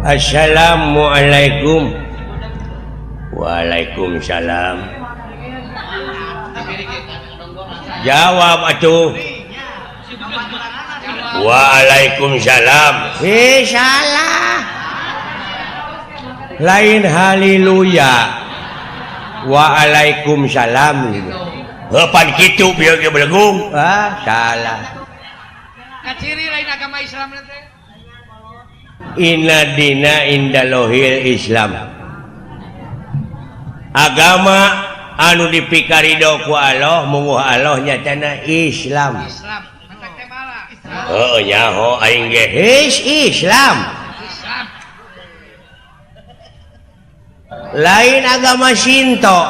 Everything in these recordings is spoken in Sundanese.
Assalamualaikum. Waalaikumsalam. Jawab atuh. Waalaikumsalam. Salah. Lain haleluya. Waalaikumsalam gitu. Pan kitu bieu ge belegung. Salah. Ciri lain agama Islam teh. Inna dina indalohil Islam. Agama anu dipikarido ku Allah munguh Allah nyatana Islam. Islam. Mantap teh malah. Heuh nyaho aing ge Islam. Lain agama Shinto.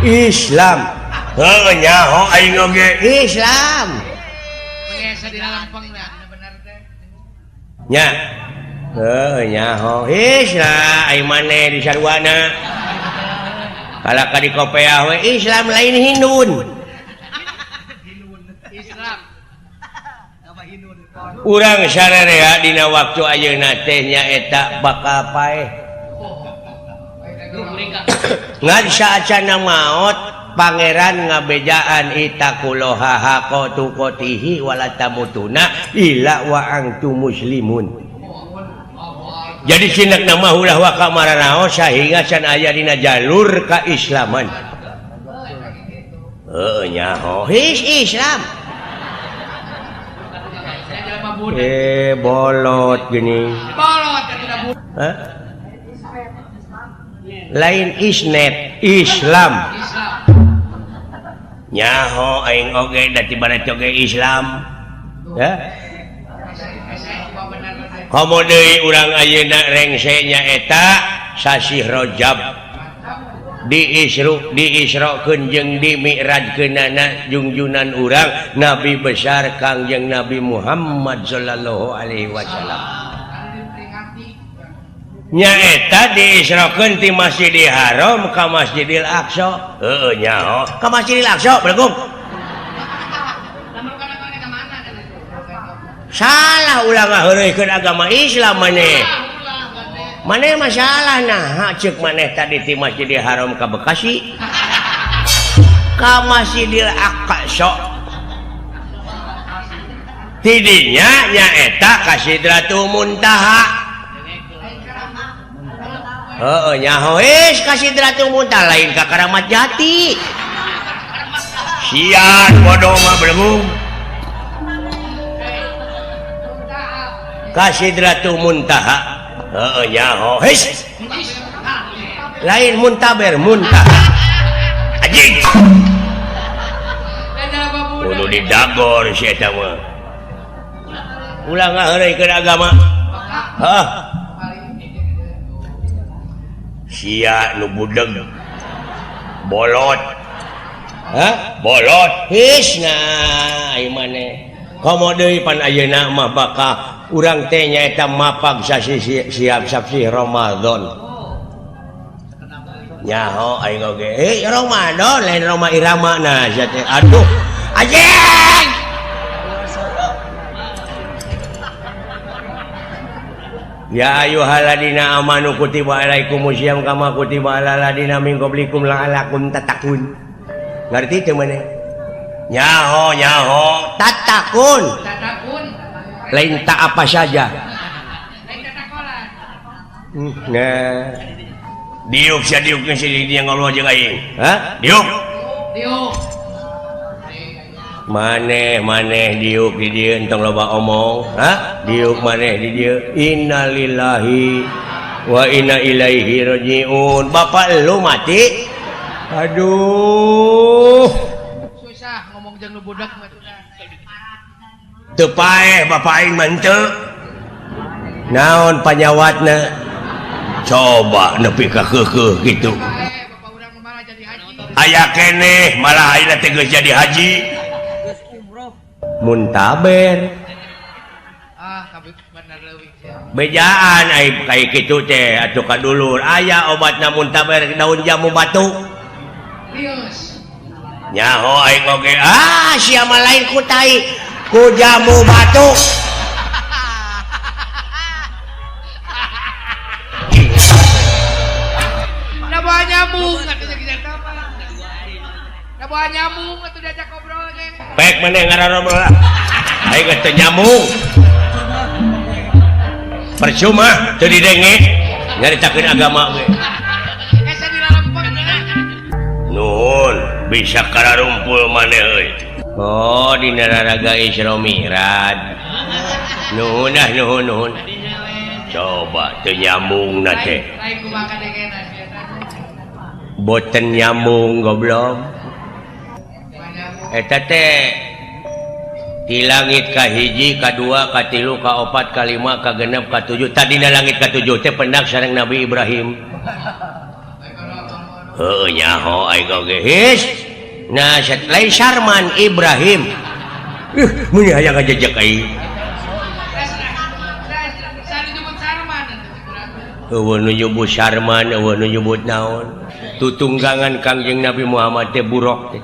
Islam. Heuh nyaho aing oge Islam. Mengesa di Lampung lah bener teh. Nya. Nyaho Islam aing maneh di sarwana. Kalaka di Kopeah we Islam lain Hindun. Islam. Urang sararea dina waktu ayeuna teh nyaeta bakal paeh. Ngan saacana maot pangeran ngabejaan itakuloha haqatu qatihi wala tamutuna illa wa antum muslimun. Jadi sinak nama ulah wa kamaranaos sehingga can aya dina jalur kaislaman. Nyaho Islam. Bolot gini. Bolot tidak bu. Lain isnet Islam. Nyaho aing oge da tibana oge Islam. Ya. Komo deui urang ayeuna rengse nyaeta sasi Rajab diisrokeun jeung dimi'rajkeunana junjunan urang Nabi besar Kangjeng Nabi Muhammad sallallahu alaihi wasallam. Nyaeta diisrokeun ti Masjidil Haram ka Masjidil Aqsa. Heueuh nyaho ka Masjidil Aqsa belegum. Salah ulah ngaheureuykeun agama Islam maneh. Maneh masalah nah ceuk maneh tadi ti Masjidil Haram ka Bekasi. Ka Masjidil Aqsa. Tidinya nyaeta ka Sidratul Muntaha. Heueuh nyaho ka Sidratul Muntaha lain ka Karamat Jati. Sian bodoh mah belum. Ka Sidratul Muntaha. Nyaho lain muntaber muntaha anjing kudu didagor si eta mah ulah ngaheureuykeun agama sia nu budeg bolot bolot hisna ieu maneh komo deui pan ayeuna mah bakal urang teh nyaeta mapag siap sapsi Ramadan. Nyaho aing oge Ramadan lain Roma Irama nah sia teh aduh anjing. Ya ayyuhalladzina amanu kutiba alaikumusiyam kama kutiba alal ladzina min qablikum la'allakum tattaqun. Ngarti teu maneh? Nyaho tatakun. Lain tak apa saja. Nah, diuk sia diukkeun si dia ngaloh jeung aing. Diuk. Maneh diuk di dieu entong loba omong. Diuk maneh di dieu. Innalillahi wa inna ilaihi rajiun. Bapak lu mati? Aduh. Susah ngomong jeung nu budak mah. Teu paeh bapak aing mah henteu. Naon panyawatna? Coba nepi ka keukeuh kitu. Bapak urang malah jadi haji. Aya keneh malah ayeuna teh geus jadi haji. Geus umroh. Muntaber. Kabeh bener leuwih sia. Bejaan ai kai kitu teh atuh kadulur. Aya obatna muntaber daun jamu batu. Rius. Nyaho aing oge sia mah lain ku tai. Ku jamu batu Nabawa nyambung atuh jadi apa? Nabawa nyambung atuh diajak ngobrol ge. Pek mana ngarobrol lah. Aing geus teu nyambung. Percuma teu didenge nyaritakeun agama we. Esa dilalempeng nya. Nuhun, bisa kararumpul maneh euy. Oh, dina raraga Isra Mi'raj. Nuhun ah nuhun. Coba teu nyambungna teh. Lain kumaha kadengenan biasa. Boten nyambung goblok. Eta teh di langit kahiji, kadua, katilu, kaopat, kalima, kagenep, katujuh. Tadina langit katujuh teh pendak sareng Nabi Ibrahim. Heuh nyaho aing oge. His. Nah, lain Sarman Ibrahim. Mun aya ngajejek aing. Sari nyebut Sarman atuh. Eueuh nu nyebut Sarman, eueuh nu nyebut naon. Tutunggangan Kangjeng Nabi Muhammad teh burok teh.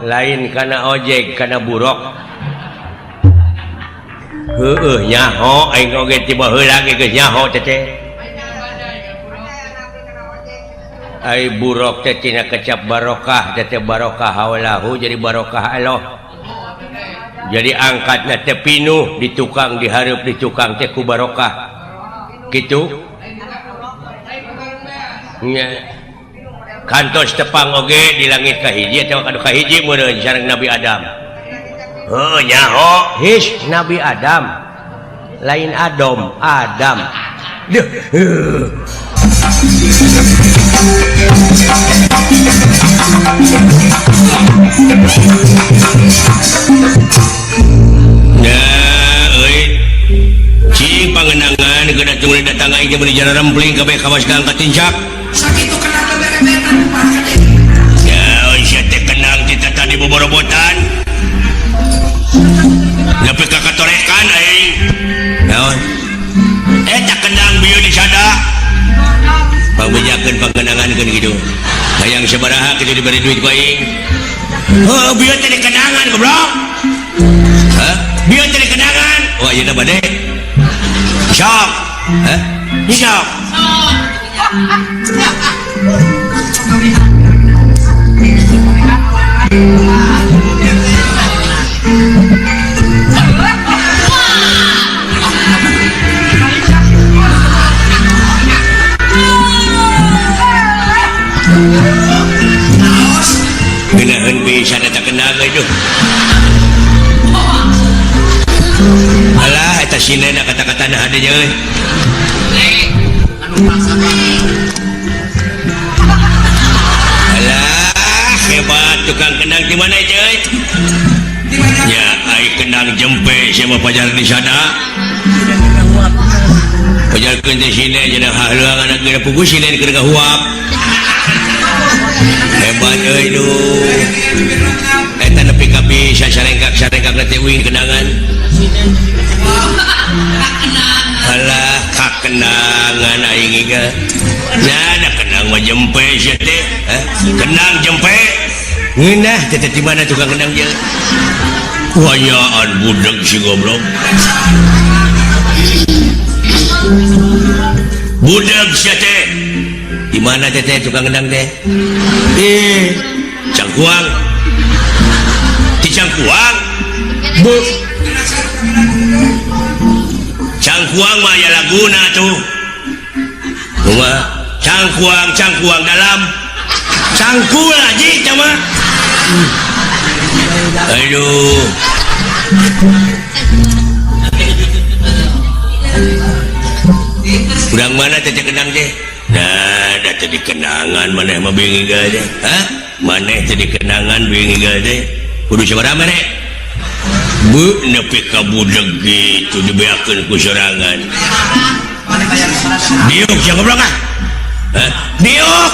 Lain kana ojek kana burok. Heueuh nyaho aing oge tiba heula ge geus nyaho teh teh. Ai burok teh tina kecap barokah teh barokah haulahu jadi barokah Allah. Jadi angkatna teh pinuh di tukang dihareup di tukang teh ku barokah. Kitu. Nya kantos tepang oge di langit kahiji atawa kadu kahiji meureun sareng Nabi Adam. Heuh nyaho his Nabi Adam. Lain Adam, Adam. Deuh. Nah, euy. Cing pangenangan geuna tunggu datang aing teh meuli jalan rempling kabeh kawas ka angkat tincak. Sakitu kenal bebebetan kumaha Ya, sia teh kenang kita tadi boborobotan. Nepi ka katorekan aing. Naon? Eta kenang bieu di sada. Pangbejakeun pangenangankeun kitu. Hayang sabaraha kitu diberi duit ku aing. Heuh, bieu teh kenangan goblok. Hah? Bieu teh kenangan. Oh, ieu na bade. Sok. Hah? Sok. Genaheun bisa data kenal itu. Alah, eta sinena kata-katana hade euy. anu paksa Alah, hebat tukang kenang di mana euy? Ya, ai kenang jempe sama pajar di sana. Pajarkeun teh sine cenah hahleuang anak geuna puguh sine keur gahuap. Hebat euy nu. Eta nepi ka bisa sarengkak teh uing kenangan. Alah, kakenangan aing ge. Nya kenang mah jempe sia teh. Kenang jempe. Ngeunah teh di mana tukang kenang je? Wayaan budak si goblok. Budak sia teh. Di mana teh tukang kenang teh? Cangkuang. Di Cangkuang. Bu. Cangkuang mah ya laguna tuh. Rumah cangkuang dalam. Cangkul aja sama. Aduh. Udang mana teh kenang teh? Nah, dah tadi kenangan maneh mah bingi gade. Hah? Maneh tadi kenangan bingi gade. Kudu sabaraha maneh? Bu nepi ka budak gitu dibeakeun ku sorangan. Diuk sia goblok ah. Hah? Diuk.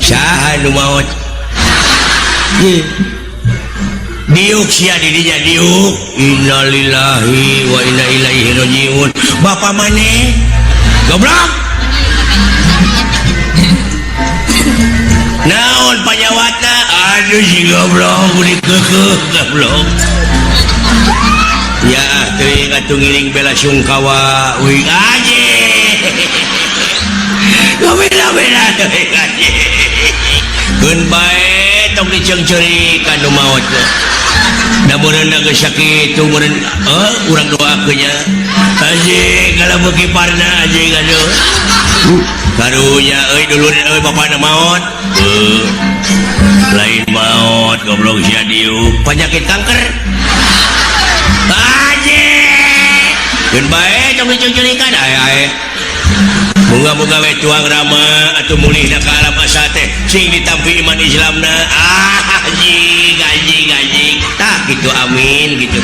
Saha nu maot? Diuk sia di dinya diuk. Innalillahi wa inna ilaihi rajiun. Bapak maneh goblok. Naon naon panyawatna aduh si goblok udah goblok ya teuing atuh ngiring bela sungkawa uing aje gobela-bela teuing aje keun bae tong dicengceri ka nu maot da mun geus sakitu mun urang doakeun nya aje kalau beuki parna aje gaduh karunya euy dulur euy bapana maot lain maot goblok sia diu penyakit kanker aje keun bae tong dicengcerikan ae moga-moga we tuang rama atuh mulihna ka alam asa teh sing ditampi iman Islamna gaji tah gitu amin gitu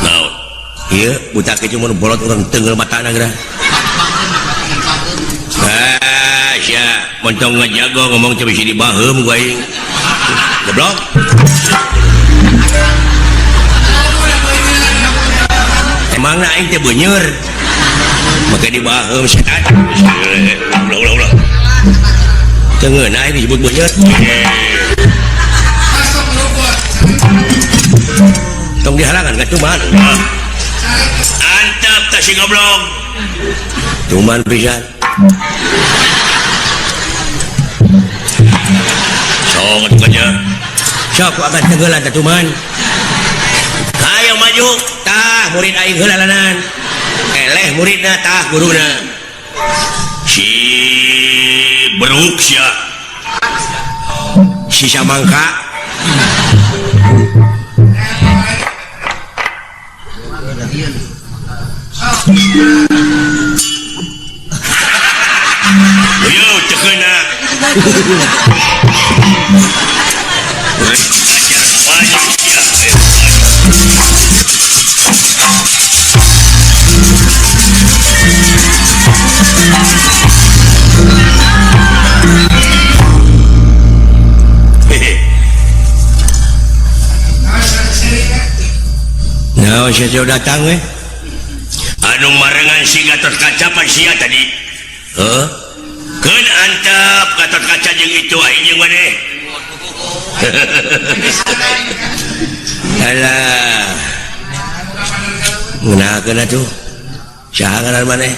naon ieu buta ke cuma bolot urang teungeul matana geura sia montong ngajago ngomong teu bisi dibaheum ku aing goblok emangna aing teh beuneur make dibaheum setan ulah teungeun aing disebut beuneur tong dihalangan ka cuman antep tah si goblok cuman pisan sok atunya sok ku akan tenggelan tah cuman hayo maju tah murid aing heulalanan eleh muridna tah guruna si beruk sia si samangka ayo cekena nah, saya datang weh anu marengan si Gatot Kaca pan sia tadi keun antep Gatot Kaca jeung itu aing jeung maneh alah ngeunakeun atuh saha ngaran maneh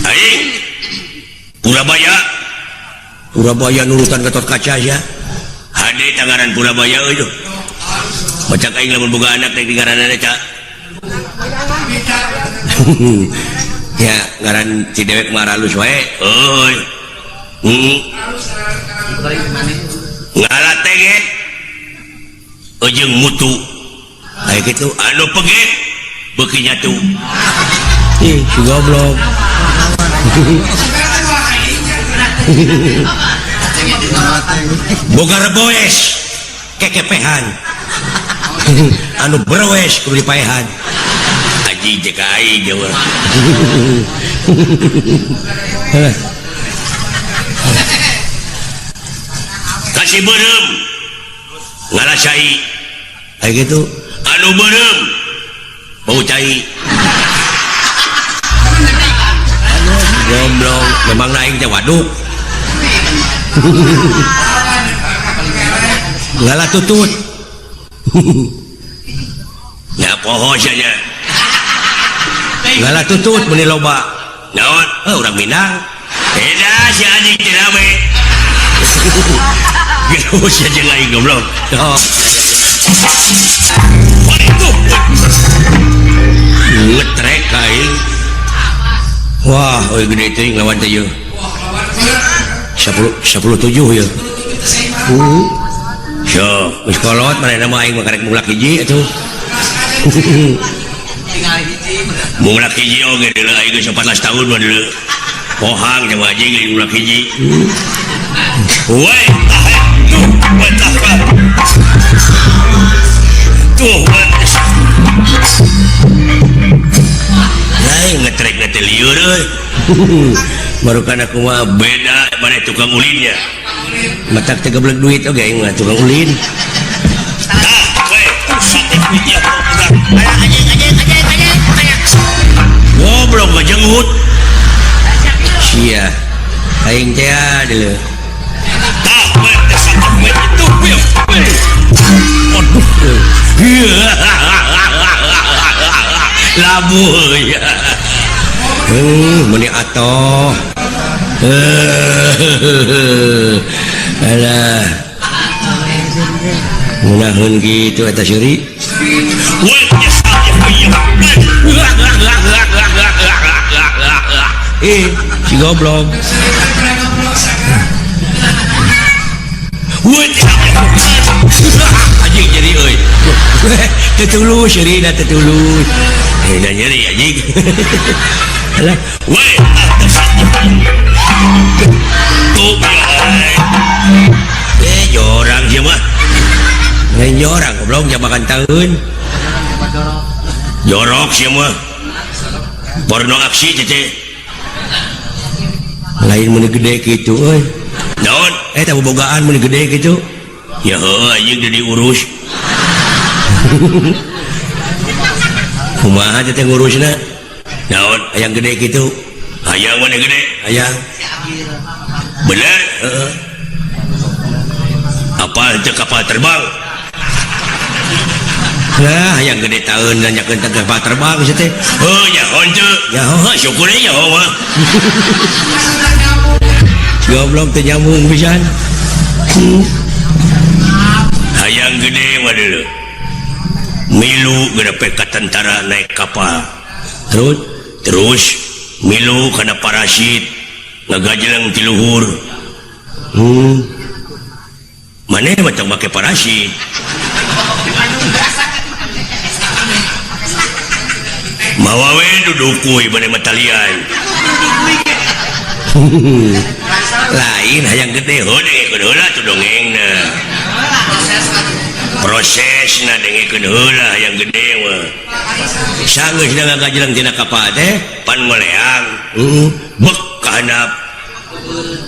aing Purabaya nurutan Gatot Kaca sia hade tangaran Purabaya euy tuh macak aing lamun boga anak teh ngaranna ca ya ngaran si dewek maralus wae euy ngalateget jeung mutu aya kitu anu peget beuki nyatu ih si goblok boga reboes kekepehan anu berwes kudu dipaehan aji jeka aing dewe kasih beureum ngalasai aya kitu anu beureum bau cai goblok memang aing teh waduk ngalah tutut ya poho saja ngalah tutut meni loba naon urang Minang beda si anjing teh rame gitu saja aing goblok ngetrek aing wah euy gede teuing lawan teh yeuh 10-7 ya so geus kolot manehna mah aing mah karek mulak hiji atuh mulak hiji oge deuleu aing geus 14 tahun mah deuleu pohang jeung anjing geus mulak hiji weh tuh lain ngetrek ngetel liur euy baru kana kumaha beda maneh tukang ulinnya matak teh goblok duit oge aing mah tukang ulin tah we goblok gak jenggut sia aing teh dulu labu ya meni atoh alah munahun gitu eta syuri si goblok anjing jadi euy tetulus syuri da tetulus da nyeri anjing alah we jorang sih mah lain jorang goblok jabakan tahun jorok sih mah porno aksi cece lain meni gede gitu euy naon eta bobogaan meni gede gitu ya heuh anjing udah diurus kumaha teh ngurusna naon hayang gede gitu hayang mana gede hayang bener apa itu kapal terbang nah hayang gede tahun nanyakeun teh kapal terbang sih teh oh nyaon teh nyaho syukur nya nyaho mah goblok teh nyambung pisan hayang gede mah dulu milu gedepe ka tentara naik kapal terus milu kana parasit ngagajelang ti luhur maneh mah tong make parasit mawa we dudukuy maneh mah talian lain hayang gede dengekeun heula tuh dongengna prosesna dengekeun heula hayang gede mah sanggeusna ngagajelang tina kapal teh pan ngoleang bek ka handap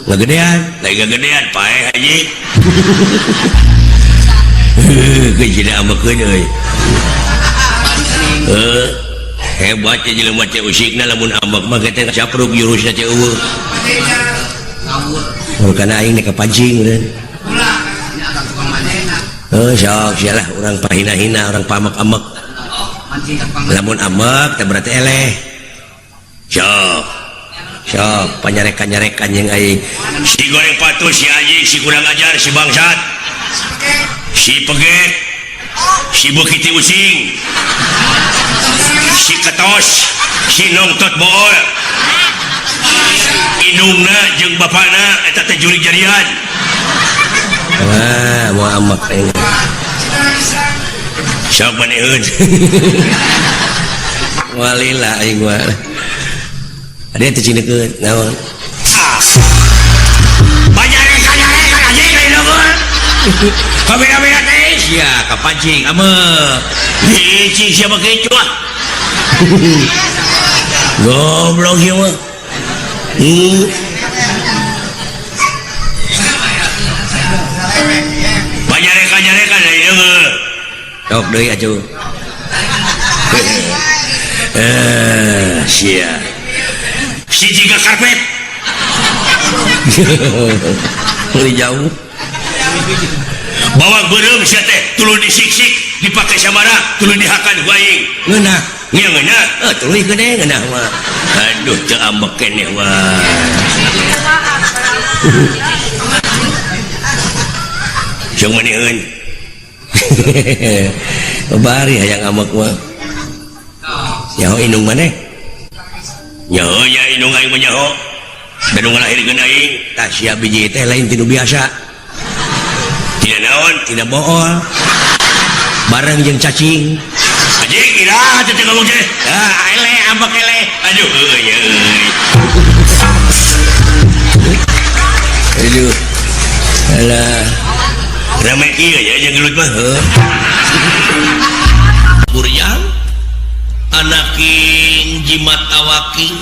ngagedean lain ngagedean pae haji kejina amakeun euy hebat ya jelema teh usikna lamun ambak mah teh capruk jurusna teh eueuh kana aing ka pancing urang sok sialah urang pahina-hina urang pamak-amak lamun amak teh berarti eleh sok panyarekan-nyarekan yang aing si goreng patus si aji si kurang ajar si bangsat si peget si bukiti using si ketos si nongtot bool indungna jeung bapana eta teh juri jarian wah mau amak ini sok maneun walila aing mah ada teh cinekeun naon banyarekan anjing lain leuweul kabeh-kabeh teh sia ka pancing ameuh hiji sia make cuah goblok ieu mah banyarekan lain leuweul sok deui atuh sia si jika karpet lebih jauh bawang beureum sia teh tuluy disiksik dipake sabaraha tuluy dihakan ku aing ngeunah nya ngeunah tuluy gede ngeunah mah aduh teu ambek keneh mah jeung maneun bari hayang ambek mah nyaho indung maneh nyaho ya indung aing mah nyaho dan ngalahirkeun aing tah sia biji teh lain tinu biasa tidak naon tidak bool bareng jeung cacing anjing iraha teh ngomong teh ele ambek ele aduh nya aduh alah rame kieu ya jeung gelut mah Buryang anaking jimat awaking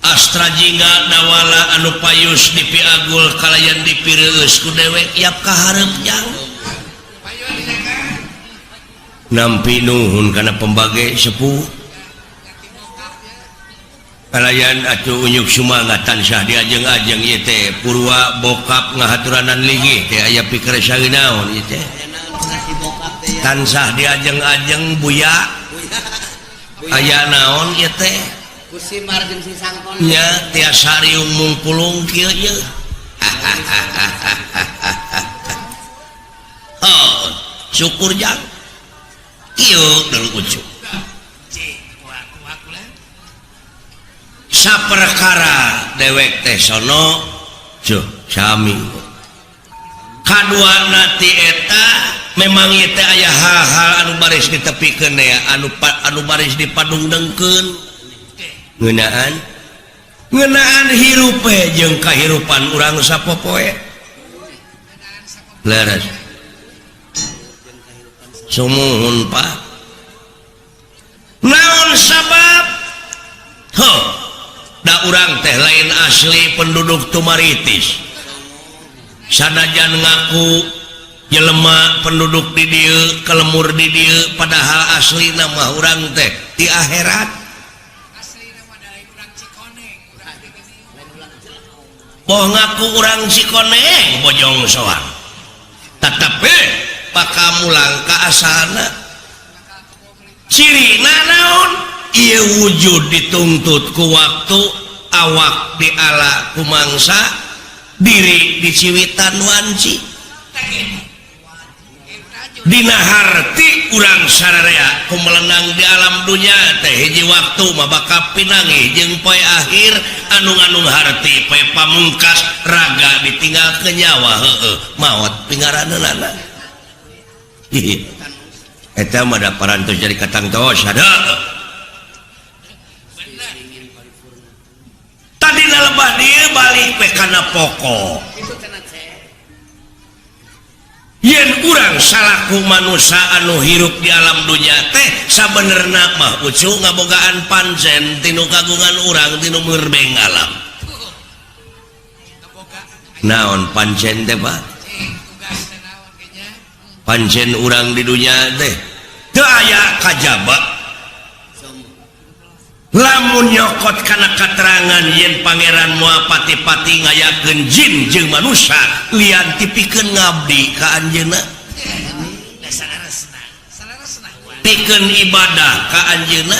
astra jingga nawala anu payus dipiagul kalayan dipireus ku dewek yap kaharep jang nampi nuhun karena pembagai sepuh kalayan atuh unyuk sumangat tansah diajeng-ajeng ieu teh purwa bokap ngahaturanan linggih teh aya pikir saeunaon ieu teh tansah diajeng-ajeng buya aya naon ieu teh kusimar jeung si sangkon nya tiasa riung mungkulung kieu ye oh syukur jang kieu deuleu ucuk saperkara dewek teh sono cuh sami kaduana ti eta memang ieu teh aya hal-hal anu baris ditepikeun ya anu baris dipadungdengkeun ngeunaan hirup jeung kahirupan urang sapopoe leres sumuhun Pak naon sabab ho da urang teh lain asli penduduk Tumaritis sanajan ngaku jelema penduduk di dieu kelemur di dieu padahal asli nama urang teh di akhirat boh ngaku urang Cikoneng bojong soang tetapi pakamulang ka asalna cirina naon ieu wujud dituntut ku waktu awak diala ku mangsa diri diciwitan wanci dina harti urang sararea kumelenang di alam dunya teh hiji waktu mah bakal pinangih jeung poe akhir anu ngandung harti poe pamungkas raga ditinggal ke nyawa heueuh maot pingaranana eta mah da parantos jadi katang tos ada tadi lebah dia balik pe kana pokok yen urang salaku manusia anu hirup di alam dunya teh sabenerna mah ucu ngabogaan pancen tinu kagungan urang tinu merbeng alam naon pancen teh Pak pancen urang di dunya teh teu aya kajaba lamun nyokot kana katerangan yen pangeran moal pati-pati ngayakeun jin jeung manusia lian tipikeun ngabdi ka anjeunna pikeun ibadah ka anjeunna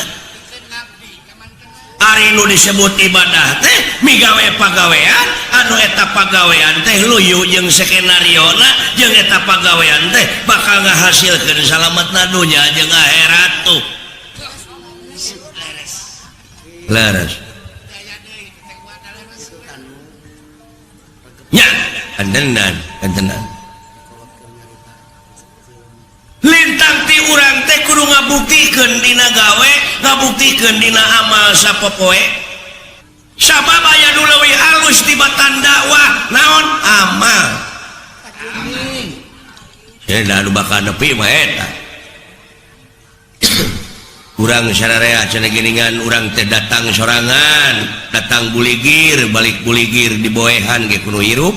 ari nu disebut ibadah teh migawe pagawean anu eta pagawean teh luyu jeung skenariona jeung eta pagawean teh bakal ngahasilkeun salametna dunya jeung akhirat tuh laras nya kantenan lintang ti urang teh kudu ngabuktikeun dina gawe ngabuktikeun dina amal sapopoe sabab aya nu leuwih halus tibatan dakwah naon amal cenah anu bakal nepi mah eta urang sararea cenah geuningan urang teh datang sorangan datang buligir balik buligir diboehan ge kudu hirup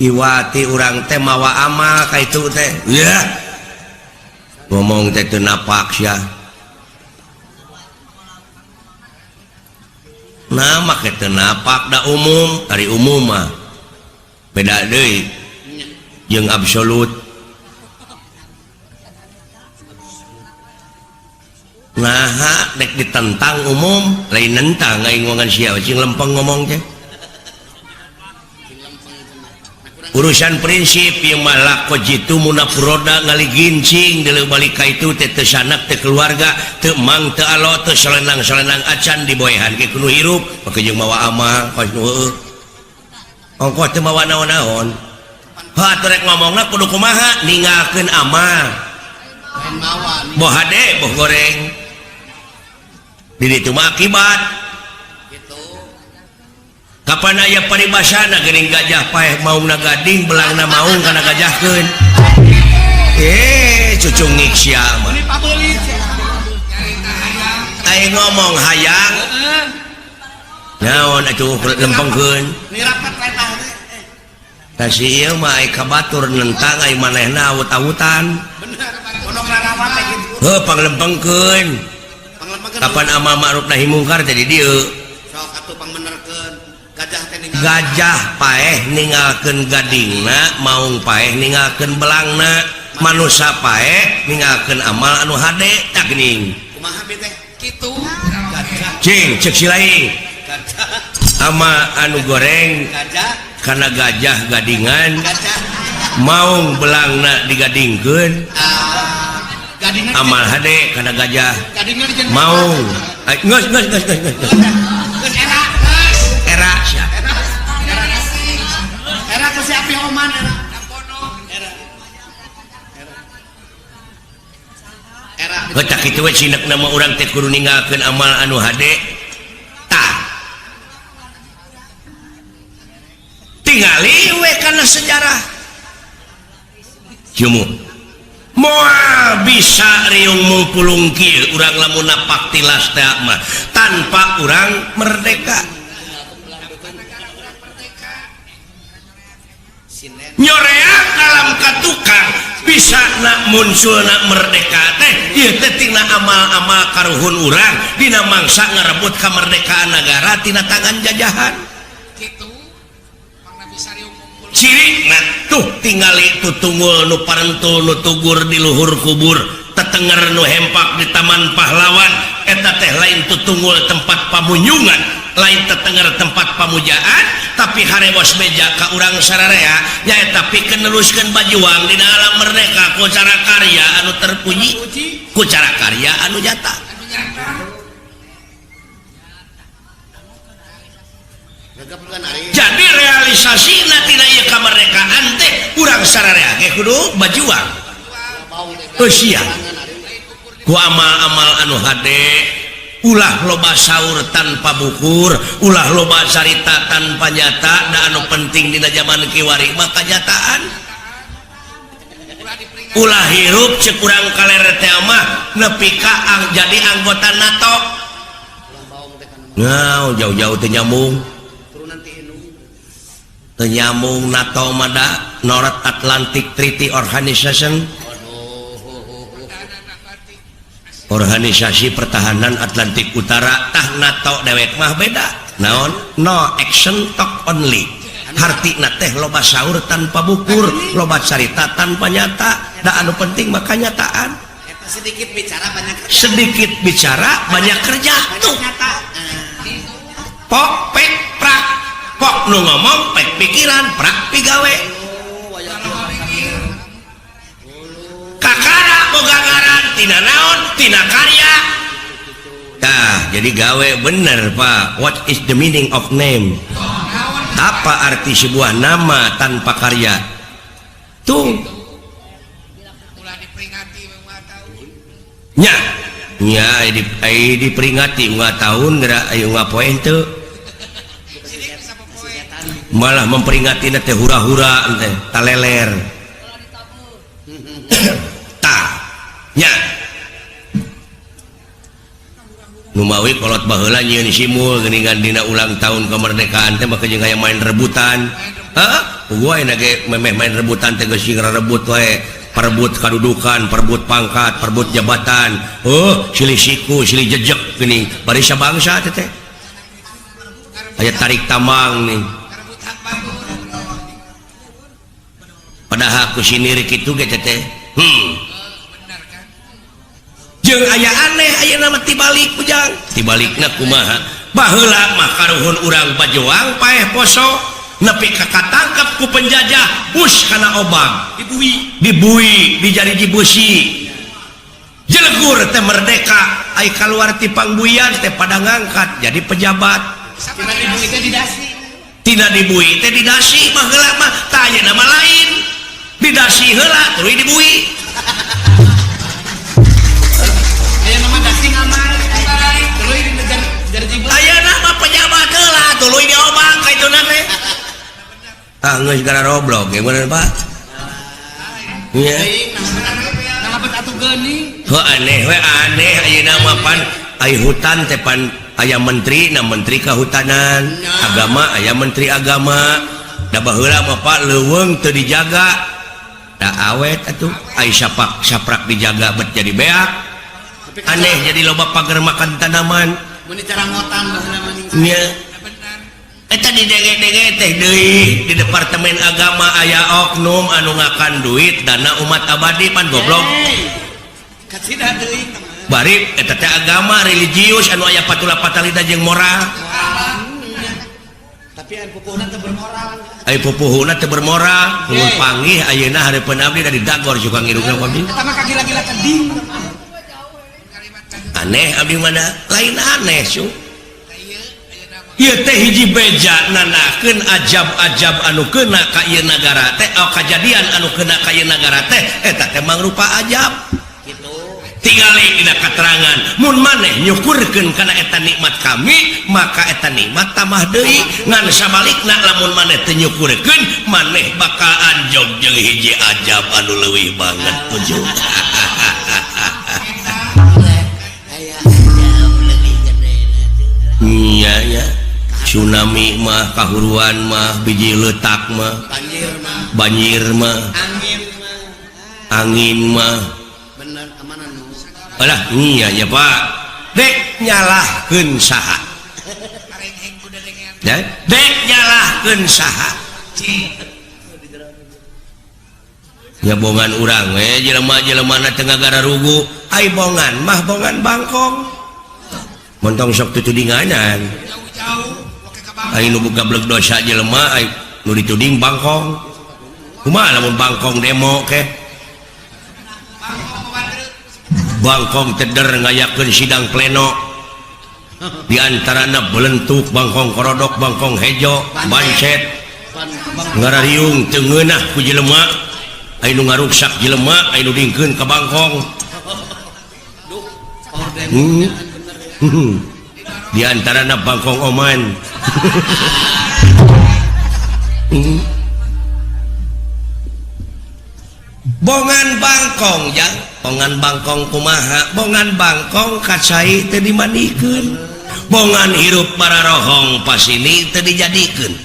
iwati urang teh mawa amal ka itu teh ya ngomong teh teu napak sia nah make teu napak da umum ari umum mah beda deui jeung absolut nah dek ditentang umum lain nentang aing ngomong sia cing lempeng ngomong teh urusan prinsip yang malah kojitu munafuroda ngali gincing deuleu balik ka itu teh teu sanak teh keluarga teu mang teu alo teu solenang-solenang acan diboehan ge kudu hirup make jeung mawa amal kos nu heueuh ongkos teu mawa naon-naon ha rek ngomongna kudu kumaha ninggalkeun amal boh hade boh goreng di ditu mah akibat kapan aya paribasana geuning gajah paeh maungna gading belangna maung kana gajahkeun cucung ngik sia mah aing ngomong hayang naon atuh lempengkeun kabatur nentang manehna awut-awutan panglempengkeun kapan ama ma'ruf nahi mungkar jadi dieu gajah paeh ninggalkeun gadingna maung paeh ninggalkeun belangna manusia paeh ninggalkeun amal anu hade tak geuning kumaha teh kitu cing cek silaing ama anu goreng karena gajah gadingan maung belangna digadingkeun amal hade karena gajah maung geus era ke si api oman era getak kitu we cinekna mah urang teh kudu ninggalkeun amal anu hade tah tingali we kana sejarah jumu moal bisa riung mungpulung kieu urang lamun napak tilas teh mah tanpa urang merdeka nyoreang alam katukang bisa nak munculna merdeka teh ieu teh tina amal-amal karuhun urang dina mangsa ngarebut kamerdekaan negara tina tangan jajahan kitu mangna bisa riung ngumpul cirina tuh tingali tutunggul nu parentul nu tugur di luhur kubur tetenger nu hempak di taman pahlawan eta teh lain tutunggul tempat pamunyungan lain tetenger tempat pamujaan tapi harewas meja ka urang sararea nyaeta pikeun neruskeun bajuang di dalam merdeka ku cara karya anu terpuji ku cara karya anu nyata jadi realisasi tina ieu kamerdekaan teh urang sararea ge kudu bajuang eusia ku amal-amal anu hade ulah loba saur tanpa bukur ulah loba carita tanpa nyata da anu penting dina zaman kiwari mah kanyataan ulah hirup cek urang kaler teh mah nepi ka jadi anggota NATO ngau jauh-jauh teu nyambung NATO mada North Atlantic Treaty Organization organisasi pertahanan Atlantik Utara tah NATO dewek mah beda naon no action talk only hartina teh loba saur tanpa bukur loba carita tanpa nyata da anu penting mah kanyataan sedikit bicara banyak kerja tuh pok pek prak pok nu ngomong pek pikiran prak pigawe kakara boga ngaran tina naon tina karya nah jadi gawe bener Pak. What is the meaning of name? Apa arti sebuah nama tanpa karya tuh ulah diperingati 5 tahun nya nya diperingati 5 tahun geura aya ngapoe teu malah memperingati teh hura-hura teh taleler nya numawi kolot baheula nyieun simul geuningan dina ulang tahun kemerdekaan teh maka jeung aya main rebutan gua aya ge memeh main rebutan teh geus ngarebut wae perebut kadudukan perebut pangkat perebut jabatan silih siku silih jejeg geuning bari sabangsa teh aya tarik tambang nih padahal ku sinirik kitu ge teh jeung aya aneh aya nama tibalik ujang tibalikna kumaha baheula mah karuhun urang bajoang paeh poso nepi ka katangkep ku penjajah bus kana obang dibui di jariji besi jelegur teh merdeka ai kaluar ti pangbuian teh pada ngangkat jadi pejabat tina dibui teh didasi mah heula mah tah aya nama lain didasi heula tuluy dibui aya nama pejabat heula tuluy diobang ka itu teh geus gara roblok ge bener Pak nya ngapet atuh geuning aneh we aneh ayeuna mah pan aya hutan teh pan aya menteri na menteri kehutanan agama aya menteri agama da baheula mah Pak leuweung teu dijaga da awet atuh ai saprak dijaga bet jadi beak aneh jadi loba pager makan tanaman mun cara ngotan baheula mah nya eta di denge-denge teh deui di departemen agama aya oknum anu ngakan duit dana umat abadi pan goblok kasida deui bari eta teh agama religius anu aya patula patalita jeung moral tapi anu pupuhna teu bermoral ai pupuhna teu bermoral mun panggih ayeuna hareupeun abdi da didagor juga ngirungna abdi eta mah kagila-gila keding aneh abdi mana lain aneh su ieu teh hiji beja nanakeun ajab-ajab anu keuna ka ieu nagara teh kajadian anu keuna ka ieu nagara teh eta teh mangrupa ajab gitu tingali dina katerangan mun maneh nyukurkeun kana eta nikmat kami maka eta nikmat tambah deui ngan sabalikna lamun maneh teu nyukurkeun maneh bakal anjog jeung hiji ajab anu leuwih banget ujug iya ya tsunami mah kahuruan mah biji letak mah banjir mah angin mah bener amanah nu alah iya ya Pak dek nyalahkeun saha dek nyalahkeun saha nyabongan urang we jelema-jelemana teu ngagara rugu ai bongan mah bongan bangkong montong sok tutudinganan ai nu boga bleg dosa jelema ai nu dituding bangkong kumaha lamun bangkong demo ke bangkong teder ngayakeun sidang pleno di antarana belentuk bangkong korodok bangkong hejo bancet ngarariung teu ngeunah ku jelema ai nu ngaruksak jelema ai nu dingkeun ka bangkong di antarana bangkong oman bongan bangkong jang bongan bangkong kumaha bongan bangkong kacai teu dimandikeun bongan hirup pararohong pasini teu dijadikeun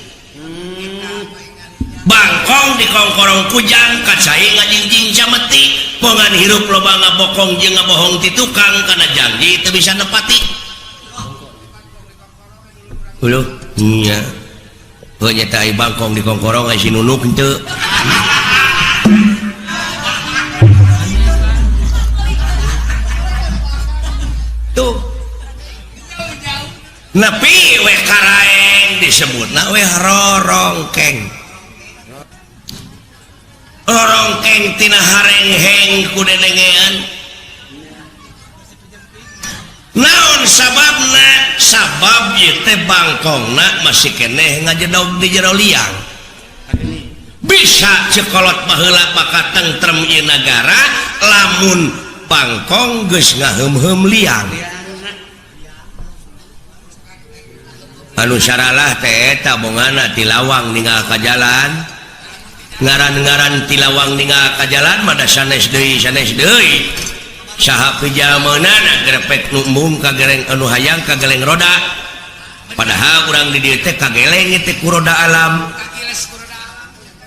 bangkong dikongkorong kujang kacai ngajingjing cameti bongan hirup loba ngabokong jeung ngabohong ti tukang kana janji teu bisa nepati uluh nya heuh nyata ai bangkong dikongkorong ai sinunuk henteu tuh nepi we karaeng disebutna we rorongkeng rorongkeng tina harengheng ku dedengean naon sababna sabab ieu teh bangkongna masih keneh ngajedog di jero liang bisa cekolot baheula maka tentrem ieu nagara lamun bangkong geus ngaheum-heum liang anu saralah teh eta bongana ti lawang ninggal ka jalan ngaran-ngaran ti lawang ninggal ka jalan mah da sanes deui saha pijalmeunana grepek nu embung ka gereng anu hayang ka geleng roda padahal urang di dieu teh kageleng teh ku roda alam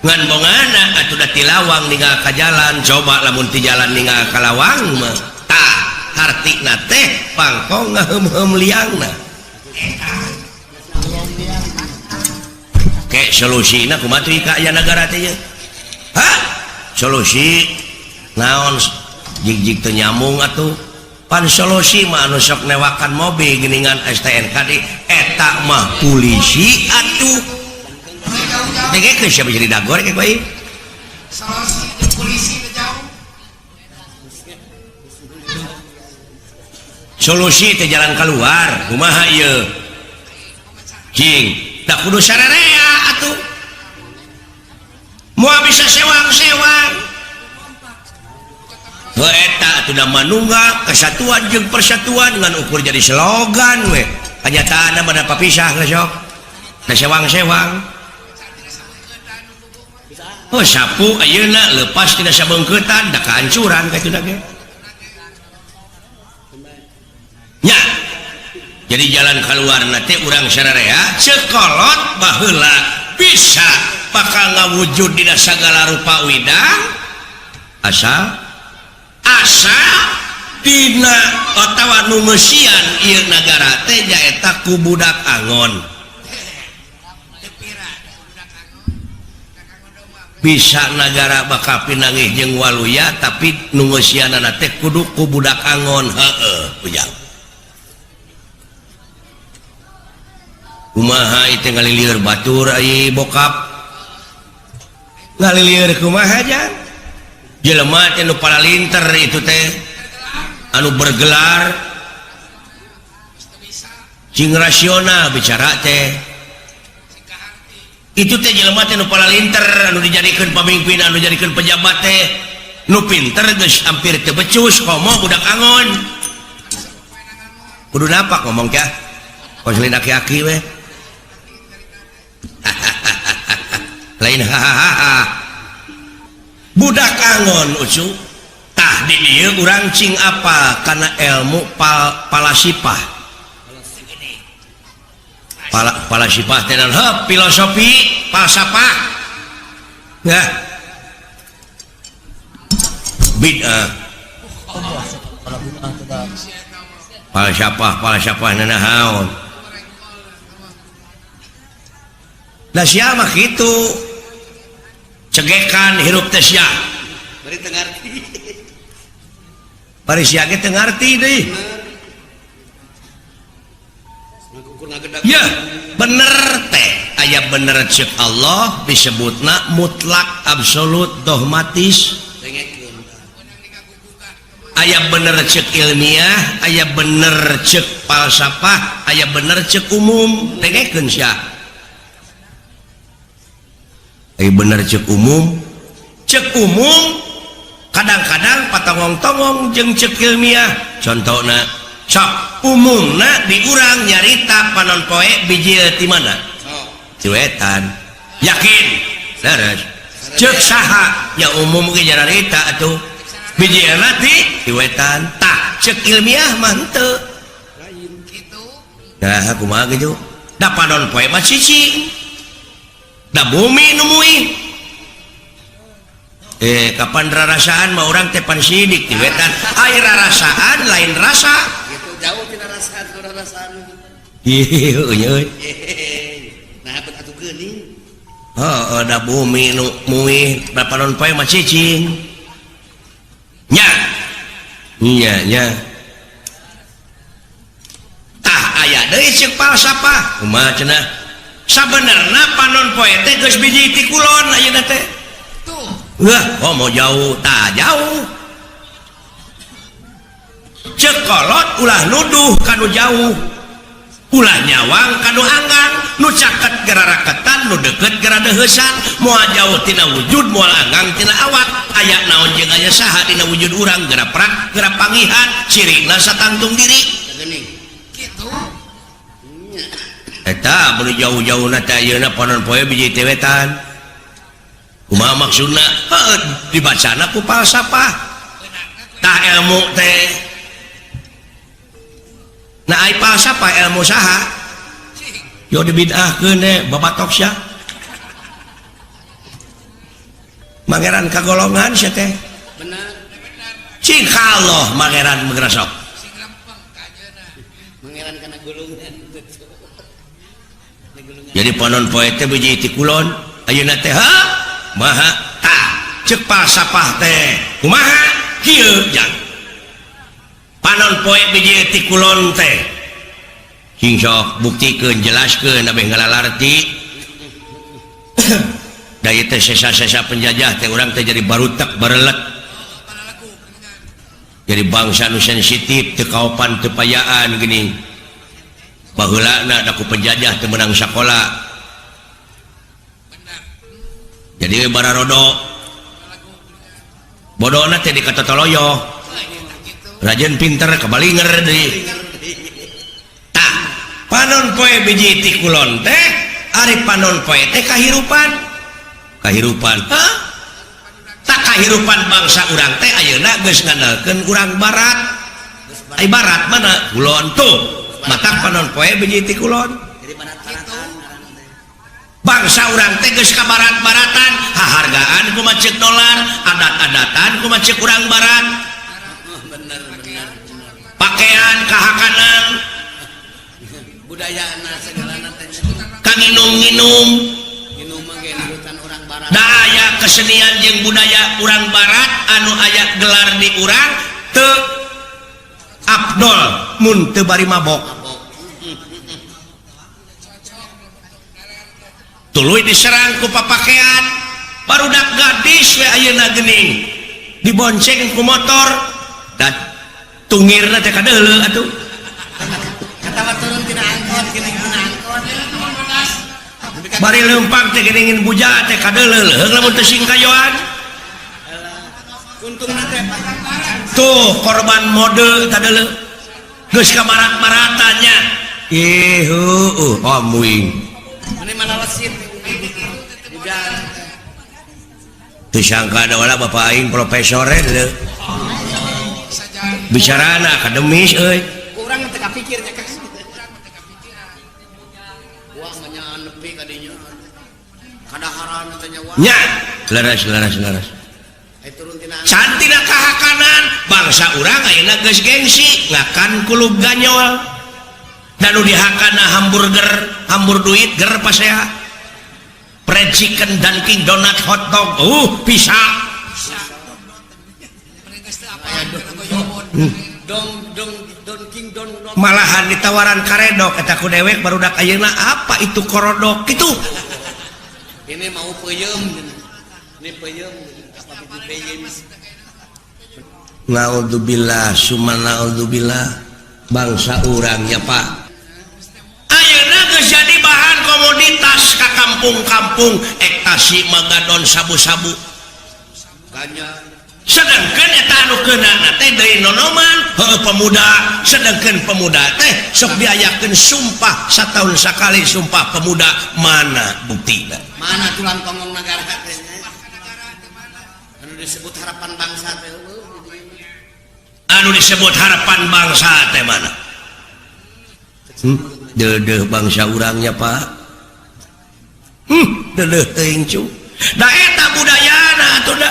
ngan bongana atuh da ti lawang ninggal ka jalan coba lamun ti jalan ninggal ka lawang mah tah hartina teh bangkong ngaheum-heum liangna ke solusina kumaha teh ka aya nagara teh ha solusi naon jig-jig teu nyambung atuh pan solusi mah anu sok newakan mobil geuningan STNK di eta mah polisi atuh dege ke siapa jadi dagor ke bae solusi polisi teh jauh solusi teh jalan keluar kumaha ieu cing tak kudu sararea atuh moal bisa sewang-sewang eta atuh da manunggal kesatuan jeung persatuan dengan ukur jadi slogan we kanyataanna mah da papisah geus sok da sewang-sewang oh sapu ayeuna lepas tina sabeungkeutan da kahancuran katuda ge nya jadi jalan keluar nanti urang sararea cekolot baheula bisa bakal ngawujud dina sagala rupa widang asal dina otawa nu meusian ieu nagara teh nyaeta ku budak angon. Bisa negara bakal pinangih jeung waluya tapi nu meusianana teh kudu ku budak angon. Heeh, ujang. Kumaha itu ngalilir batur ai bokap ngalilir kumaha aja jelema teh nu paralinter itu teh anu bergelar cing rasional bicara teh itu teh jelema teh nu paralinter anu dijadikeun pamimpin anu dijadikeun pejabat teh nu pinter geus hampir teu becus komo budak angon kudu napak ngomong teh kos lidak aki we lain hahaha budak angon ucu tah di dieu urang cing apa karena ilmu palasipah palasipah teh filosofi falsafah ya bid'ah falsafah nanahaun da sia mah kitu cegekan hirup teh sia bari teu ngarti bari sia ge teu ngarti deui ngakukur ngagedak ya bener teh aya bener ceuk Allah disebutna mutlak absolut dogmatis dengekeun aya bener ceuk ilmiah aya bener ceuk falsafah aya bener ceuk umum dengekeun sia bener cek umum kadang-kadang patongong-tongong jeung cek ilmiah contohna sok umumna di urang nyarita panon poe biji ti mana ciwetan yakin leres cek saha ya umum ge nyarita atuh biji ti ciwetan tak cek ilmiah mah henteu lain kitu nah kumaha gitu da panon poe mah cicing da bumi numui kapan rarasaan mah orang teh pan sidik di wetan air rarasaan lain rasa gitu jauh tina rasaan ku rarasaan ieu euy nah bet atuh geuning heeh da bumi nu muih da panon poe mah cicing nya nya tah aya deui ceuk falsafah kumaha cenah sabenerna panon poe teh geus biji ti kulon ayeuna teh tuh wah mau jauh tah jauh ceuk kolot ulah nuduh kanu jauh ulah nyawang kanu anggang nu caket gara raketan nu deukeut gara deuheusan moal jauh tina wujud moal anggang tina awak aya naon jeung aya saha dina wujud urang gara prak gara pangihan cirina satangtung diri geuning gitu eta beli jauh-jauh nata ayeuna panon poe biji tewetan kumaha maksudna dibacana ku falsafah tah ilmu teh nah ai falsafah ilmu saha yo dibid'ahkeun teh babatok sia mangeran kagolongan sia teh bener cing Allah mangeran megrasok mangeran kana gulungan jadi panon poe teh biji ti kulon ayeuna teh ha maha tah ceuk falsafah teh kumaha kieu jang panon poe biji ti kulon teh cing sok buktikeun jelaskeun abeh ngalalarti da ieu teh sesa-sesa penjajah teh urang teh jadi barutek barelek jadi bangsa nu sensitif teu kaopan teu payaan geuning baheulana da ku penjajah teu meunang sakola jadi bararodo bodona teh dikatotoloyo rajen pinter kabalinger deui tah panon poe biji ti kulon teh ari panon poe teh kahirupan hah tak kahirupan bangsa urang teh ayeuna geus ngandalkeun urang barat ai barat mana kulon tuh mata panon poe biji ti kulon jadi barat-baratan bangsa urang teh geus ka barat-baratan hahargaan kumaha ceuk dolar adat-adatan kumaha ceuk urang barat bener pakaian kahakanan budayana segalana teh kanginum-nginum minum mah ge nurutan urang barat da aya kesenian jeung budaya urang barat anu aya gelar di urang teu afdol mun teu bari mabok tuluy diserang ku papakean barudak gadis we ayeuna geuning dibonceng ku motor dan tungirna teh kadeuleu atuh kata turun tina angkot gini tina angkot bari leumpang teh geuning buja teh kadeuleu leung lamun teu sing kayoan untungna teh tuh korban mode kadeuleu geus ka barat-baratannya om wing ini mana lesit budak teu sangka da wala bapak aing profesor le bicarana akademis euy urang teh kapikir nya kan wah nya nepi ka dinya kadaharan teh nya wah nya leres ai turun tina cantina kahakanan bangsa urang ayeuna geus gengsi ngakan kulub ganyol dan nu dihakana hambur duit ger pasea fried chicken Dunkin donat hot dog bisa don king don malahan ditawaran karedok eta ku dewek barudak ayeuna apa itu korodok gitu ini mau peuyeum ini peuyeum apa itu peuyeum naudzubillah summa naudzubillah bangsa urangnya Pak ayeuna geus jadi bahan komoditas ka kampung-kampung ektasi magadon sabu-sabu ganja sedangkan eta anu keunana teh deui nonoman pemuda sedangkan pemuda teh sok diayakeun sumpah sataun sakali sumpah pemuda mana buktina mana tulang punggung negara teh anu disebut harapan bangsa teh anu disebut harapan bangsa teh mana deudeuh bangsa urangnya Pak deudeuh teuing cu da eta budayana atuh da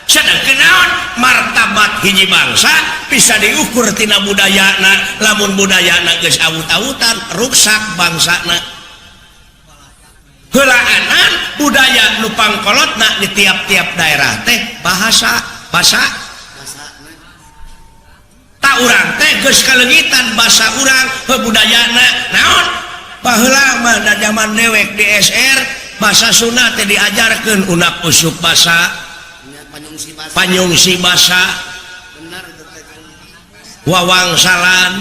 sedangkeun naon martabat hiji bangsa bisa diukur tina budayana lamun budayana geus awut-awutan ruksak bangsana heulaanan budaya nu pangkolotna di tiap-tiap daerah teh bahasa tak urang teh geus kalengitan basa urang budayana naon baheula mah da zaman dewek di SR basa Sunda teh diajarkeun unak usuk basa panyungsi basa benar itu teh wawangsalan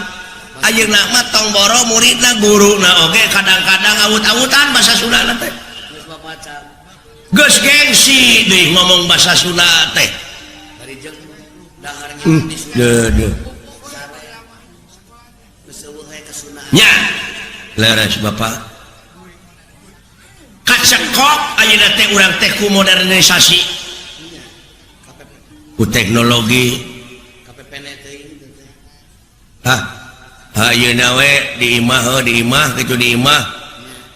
ayeuna mah tong boro muridna guruna oge kadang-kadang awut-awutan basa Sunda teh geus babaca geus gengsi deui ngomong basa Sunda teh bari jeung daharnya di deudeuh beseueuh we ka Sunda nya leres Bapak kacekok ayeuna teh urang teh ku modernisasi ku teknologi KPPN teh ayeuna we di imah kitu di imah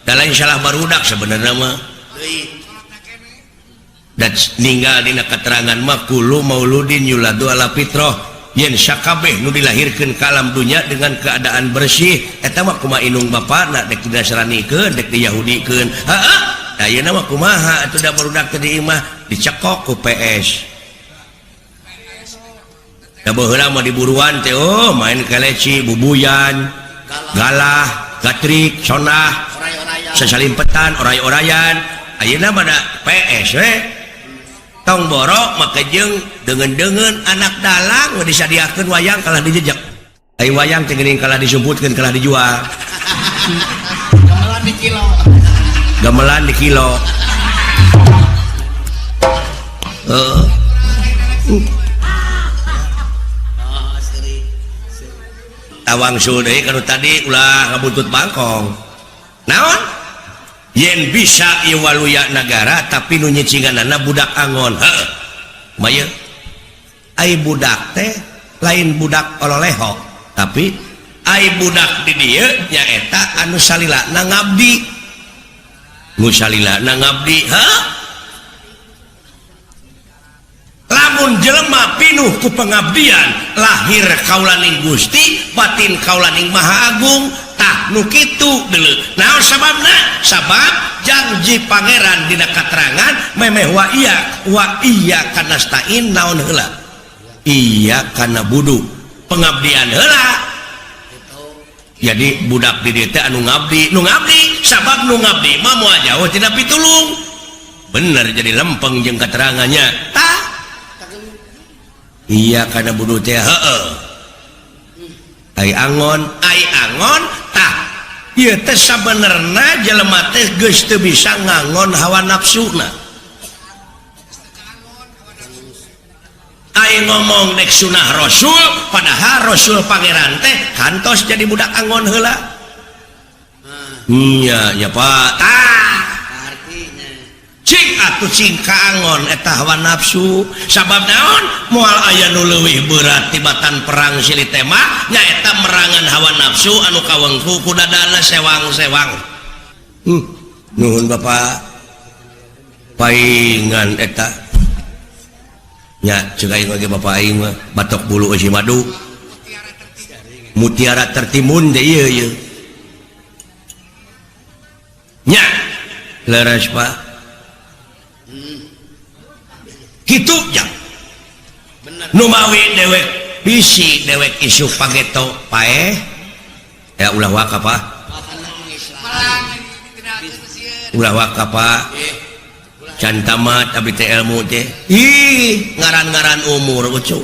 da lain salah barudak sebenarnya mah deui dan ninggal dina keterangan mah kulu mauludin yuladu ala fitrah yen sakabeh nu dilahirkeun ka alam dunya dengan keadaan bersih eta mah kumaha inung bapana dek dinasranikeun dek diyahudikeun ayeuna mah kumaha atuh da barudak teh di imah dicekok ku PS da baheula mah diburuan teh main keleci bubuyan galah gatrik sonah oray-orayan sasalimpetan oray-orayan ayeuna mah da PS we tong borok make jeung deungeun-deungeun anak dalang disadiakeun wayang kalah dijejek ai wayang teh geuning kalah disumputkeun kalah dijual gamelan di kilo tawang sudeui kanu tadi ulah ngabuntut bangkong naon yen bisa ieu waluya nagara tapi nu nyicinganana budak angon maya ai budak teh lain budak ololeho tapi ai budak di dieu nyaeta anu salilana ngabdi musalila na ngabdi lamun jelema pinuh ku pengabdian lahir kaulaning Gusti batin kaulaning Maha Agung tah nu kitu deuleu naon sababna sabab janji pangeran dina katerangan memeh wa iya kana stain naon heula iya kana budu pengabdian heula jadi budak di dieu teh anu ngabdi sabab nu ngabdi mah moal jauh tina pitulung bener jadi lempeng jeung katerangannya tah iya kana budu teh heueuh ai angon tah ieu teh sabenerna jelema teh geus teu bisa ngangon hawa nafsuna ai ngomong dek sunah rasul padahal rasul pangeran teh kantos jadi budak angon heula iya nya Pak artinya cing atuh cing kaangon eta hawa nafsu sabab naon moal aya nu leuwih berat tibatan perang silih teh mah nyaeta merangan hawa nafsu anu kawengku ku dadana sewang-sewang nuhun Bapak paingan eta nya ceuk aing ge Bapak aing mah batok bulu eusi madu mutiara tertimun teh ieu nya leres Pak kitu jang bener nu mawi dewek bisi dewek isu pageto paeh ya ulah waka Pak ulah waka Pak can tamat abdi teh ilmu teh ih ngaran-ngaran umur ucu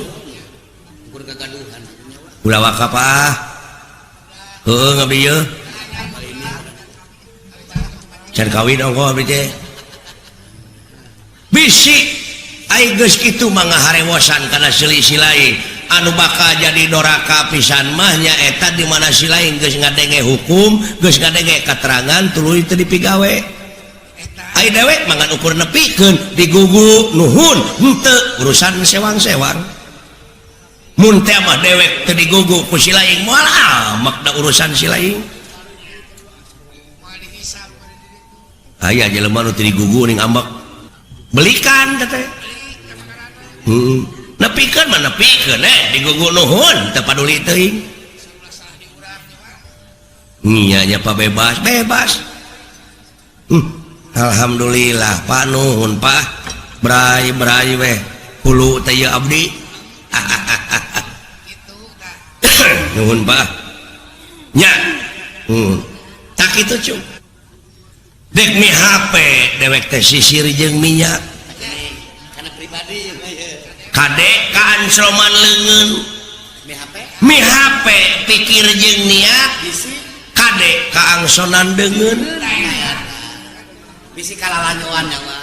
ukur kagaduhan ulah waka Pak heueuh ngabdi yeuh can kawin ongko abdi teh bisi ai geus kitu mah ngaharewosan kana silih-silain anu bakal jadi doraka pisan mah nya eta di mana silain geus ngadenge hukum geus ngadenge katerangan tuluy teu dipigawe ai dewek mangan ukur nepikeun digugu nuhun henteu urusan sewang-sewang mun teh mah dewek teu digugu ku silaing moal amak da urusan silaing aya jelema nu teu digugu ning ambek belikan teh nepikeun mah nepikeun digugu nuhun teu paduli teuing nya nya Pak bebas alhamdulillah Pak nuhun Pak brai weh hulu teh ieu abdi nuhun Pak nya tak kitu cum dek mi HP dewek teh sisir jeung minyak karena pribadi kade kaansloman leungeun mi HP pikir jeung niat bisi kade kaangsonan deungeun bisi kalalanyuan nyawa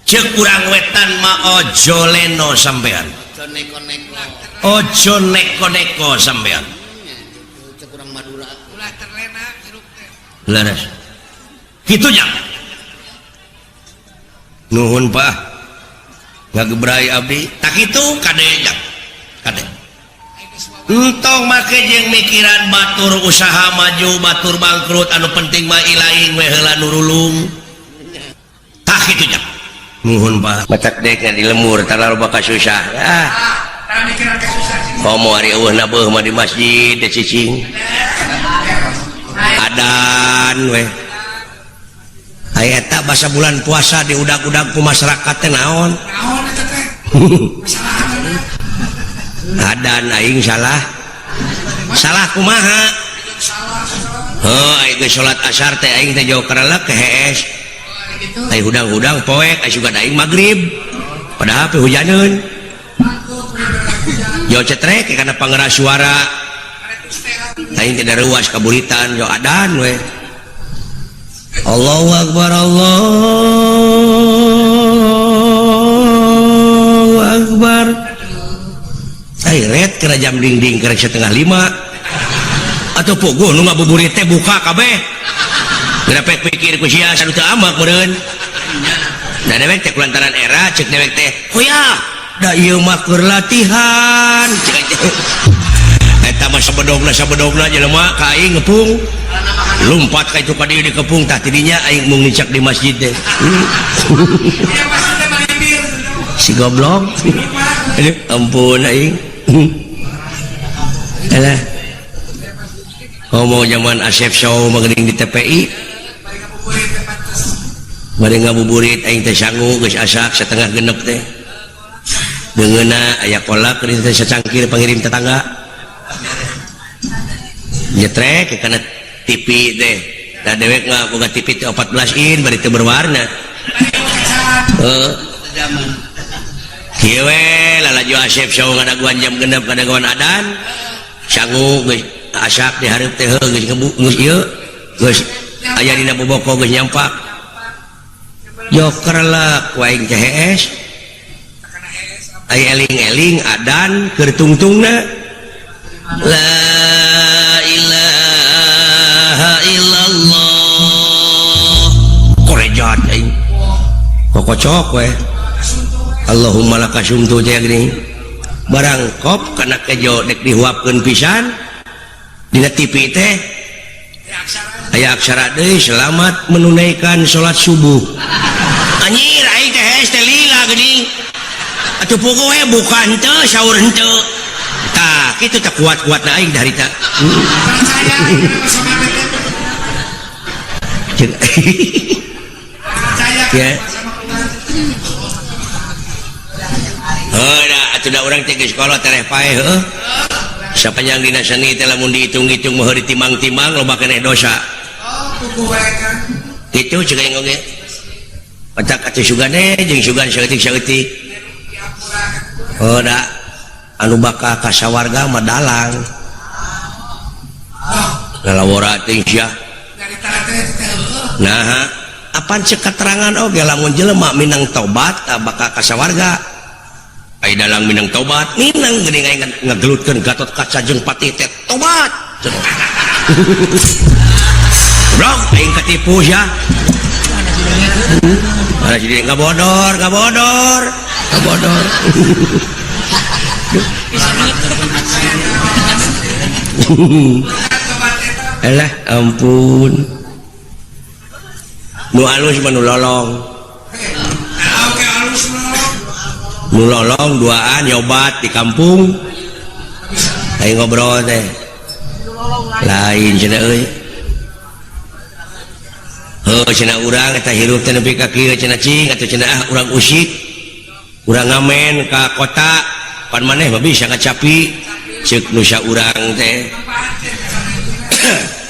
ceuk urang wetan mah ojo leno sampean ojo neko-neko sampean cek urang Madura ulah terlena hirup teh leres kitu nya nuhun Pak ngagebrai abdi tak kitu kade jak kade entong make jeung mikiran batur usaha maju batur bangkrut anu penting mah ilaing we heula nurulung tah kitu nya nuhun Pak batak dek di lemur tara loba kasusah tah mikiran kasusah sini komo ari eueuhna beuh mah di masjid teh cicing adan we aya eta basa bulan puasa diudag-udag ku masyarakat teh naon naon eta teh adan aing salah kumaha aing geus salat asar teh aing teh jauh karelek ke hees ai hudang-hudang poek ai sugan aing magrib padahal pe hujaneun yo cetrek kana pangeras suara aing teh ruas kaburitan yo adan we Allahu Akbar Allahu Akbar ai ret kena jam dinding kerek 4:30 atau pogo nu ngabuburit teh buka kabeh geura pek pikir ku sia sanu teu amak meureun da dewek teh kulantaran era ceuk dewek teh hoya da ieu mah keur latihan eta mah sabedogna jelema ka aing ngepung lumpat ka itu ka dieu di kepung tah tidinya aing mung ngicak di masjid teh si goblok aduh ampun aing alah ngomong zaman Asep Show mangeuning di TPI bari ngabuburit aing teh sangu geus asak setengah genep teh beungeuna aya kolak keur teh sacangkir pangirim tetangga nyetrek kana TV teh da dewek mah boga TV teh 14 in bari teu berwarna kieu we lalaju Asep Show ngadaguan jam genep ngadaguan adan sangu geus asak di hareup teh geus ieu geus aya dina boboko geus nyampak joker lah kuaing CHS aya eling-eling adan keur tungtungna la ilaha illallah korejat aing kokocok we Allahumma lakasumtu teh gini barang kop kana kejo dek dihuapkeun pisan dina TV teh aya aksara deui selamat menunaikan salat subuh anjir aing teh teh lila geuning atuh puguh we bukan teu saur henteu tah kitu teh kuat-kuatna aing da harita ya da atuh da urang teh geus sekolah tereh paeh heuh sapanjang dina seni teh lamun dihitung-hitung mah ditimang-timang loba keneh dosa kitu ceuk aing oge otak atuh sugane jeung sugan saeutik-saeutik da anu bakal ka sawarga mah dalang lalawora teh sia nah apaan ceuk keterangan oge lamun jelema minang tobat bakal ka sawarga ai dalang minang tobat minang geuning aing ngagelutkeun Gatot Kaca jeung Pati teh tobat blok aing katipu sia ada jadi ngabodor alah ampun nu alus mah nu lolong nu lolong duaan nyobat di kampung aing ngobrol teh lain cenah euy heuh cenah urang eta hirup teh nepi ka kieu cenah cing atuh cenah urang usik urang ngamen ka kota pan maneh mah bisa ngacapi ceuk nu saurang teh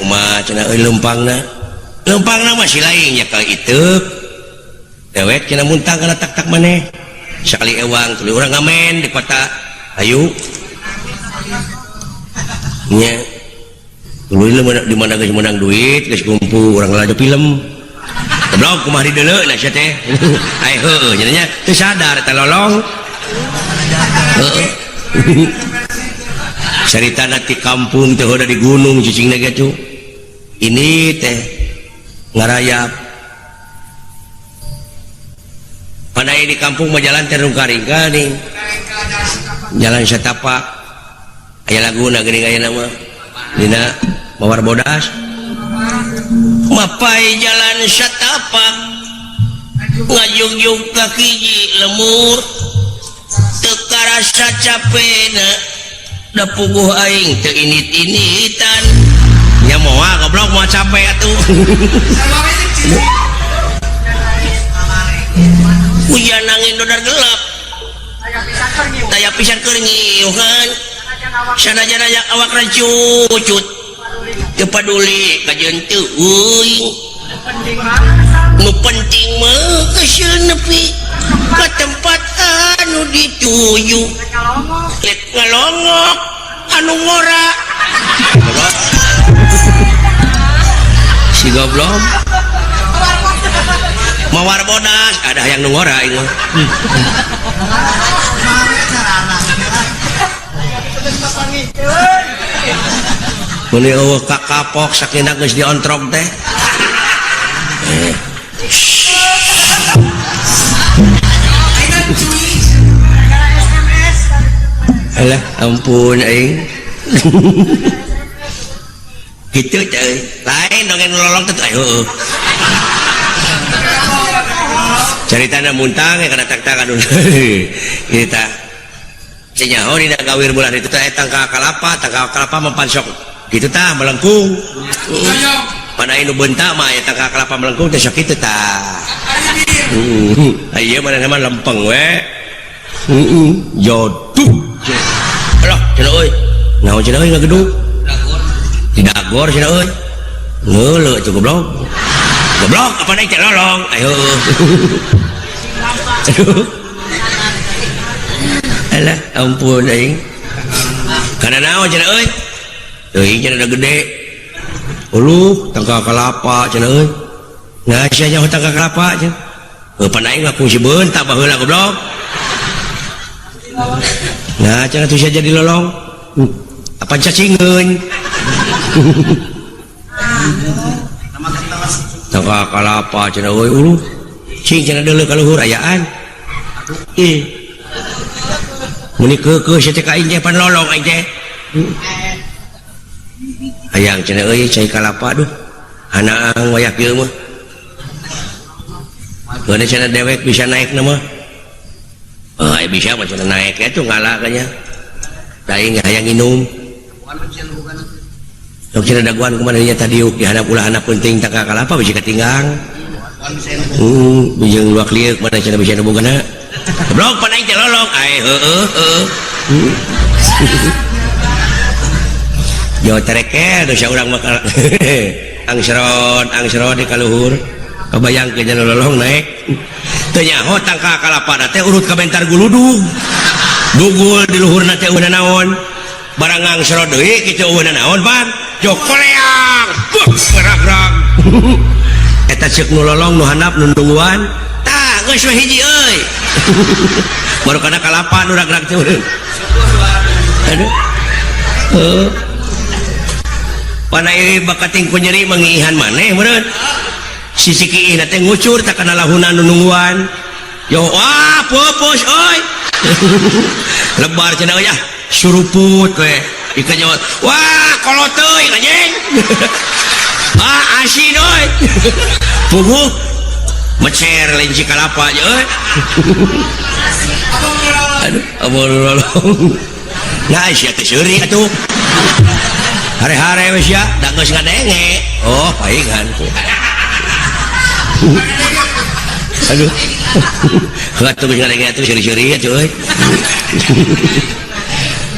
kumaha cenah euy lempangna mah si lain nya ka iteuk dewek cenah muntang kana tak-tak maneh sakali ewang tuluy urang ngamen di kota ayu nya tuluy di mana geus menang duit geus kumpul urang ngalajo film goblok kumaha di deuleu sia teh ai heueuh nya nya teu sadar eta lolong heueuh caritana ti kampung teh udah di gunung cicingna gitu ini teh ngarayap panai di kampung mah jalan teh rungkaringka nih jalan setapak aya laguna geuning aya nama dina Mawar Bodas mapai jalan setapak ngajung-jung ka hiji lemur teu karasa capena da puguh aing teu init-initan nya moal goblok moal capek atuh hujan angin dodar gelap daya pisan keur ngiuhan sanajan aya awak rancucut teu paduli ka jeung teu euy nu penting mah keusieun nepi ka tempat anu dituju lek ngalongok anu ngora si goblok Mawar Bodas ada yang nu ngora ieu muni eueuh ka kapok sakinah geus diontrog teh alah ampun aing gitu cuy lain dongeng lolong tuh ayo ceritanya muntang ya kada tak-tak aduh kita cenyaho dina gawir bulan itu teh tangka kalapa mempansok gitu tah melengkung mana inu bentak mah ya tangka kalapa melengkung teh sok kitu tah ieu mana nama lempeng we jodoh alah cenah euy naon cenah euy ngagedug tidak gor cenah euy ngeuleuh cukup goblok apa naik cek lolong ayo alah ampun aing kana naon cenah euy teuing cenah da gede uluh tangka kalapa cenah euy ngasi aja tangka kalapa cenah pan aing ngaku si beuntak baheula goblok nah cenah tuh jadi lolong apa cacingeun tangka kalapa cenah euy uluh cing cenah deuleu ka luhur ayaan muni keukeuh sia teh ka aing teh pan lolong aing teh hayang cenah euy cai kalapa duh hanaang wayah kieu mah geuna cenah dewek bisa naikna mah aya bisa mah cenah naik atuh ngala kanya da aing hayang nginum sok cenah daguan kumaha nya tadiuk dihandap ulah anak penting tangka kalapa bisa katinggang bijeng luak liuk mana cenah bisa nubogana goblok pan aing teh lolong ai heueuh jo tereke do sia urang mah angsron di kaluhur kabayangkeun nya lolong naik teu nyaho tangka kalapa teh urut ka bentar guludug dugul di luhurna teh eueuh naon barang angsron deui kitu eueuh naon pan jokoleang gerag-gerag eta ceuk nu lolong nu handap nu nungguan tah geus we hiji euy baru kana kalapa nu rag-rag teh aduh panai bakating ku nyeri mangihan maneh meureun sisi kiih teh ngucur tak kana lahuna nu nungguan yo wah pupus euy lebar cenah euy suruput we ika jawab wah kolot teuing anjing asin euy puguh mecer lenci kalapa aja euy aduh abol lolong nah sia teh seuri atuh hare-hare we sia da geus ngadenge oh paingan aduh atuh geus ngadenge atuh seuri-seuri atuh euy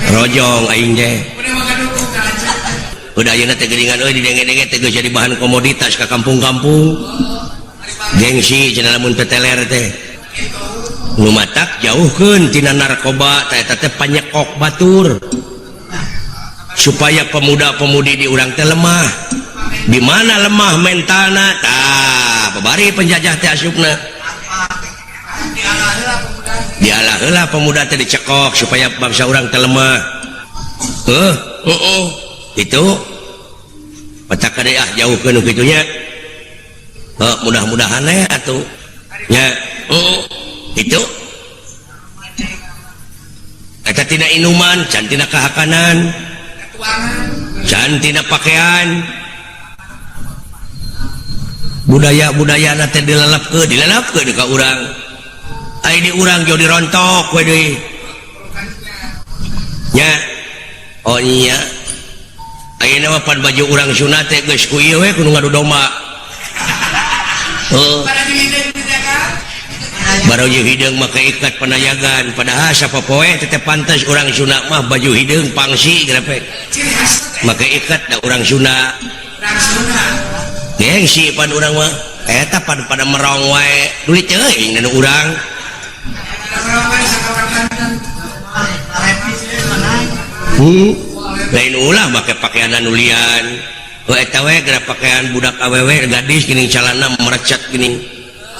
rojong aing teh udah ayeuna teh geuningan euy didenge-denge teh geus jadi bahan komoditas ka kampung-kampung gengsi cenah lamun teteler teh nu matak jauhkeun tina narkoba teh eta teh panyekok batur supaya pemuda-pemudi di urang teh lemah di mana lemah mentalna tah babari penjajah teh asupna dialah heula pemuda teh dicekok supaya bangsa urang teh lemah itu petak kade jauhkeun nu kitu nya mudah-mudahan atuh nya itu eta tina inuman can tina kahakanan can tina pakaian budaya-budayana teh dilelepkeun ka urang ai di urang jo dirontok we deui nya oh iya ayeuna mah pan baju urang sunat teh geus ku ieu we kudu ngadu domba baru hideung make ikat panayagan padahal sapopoe tetep pantas urang Sunda mah baju hideung pangsi grepek make ikat da urang Sunda gengsi pan urang mah eta pada merong wae dulit teuing nu urang lain ulah make pakaian nulian eta we gara pakaian budak awewe gadis geuning calana merecet geuning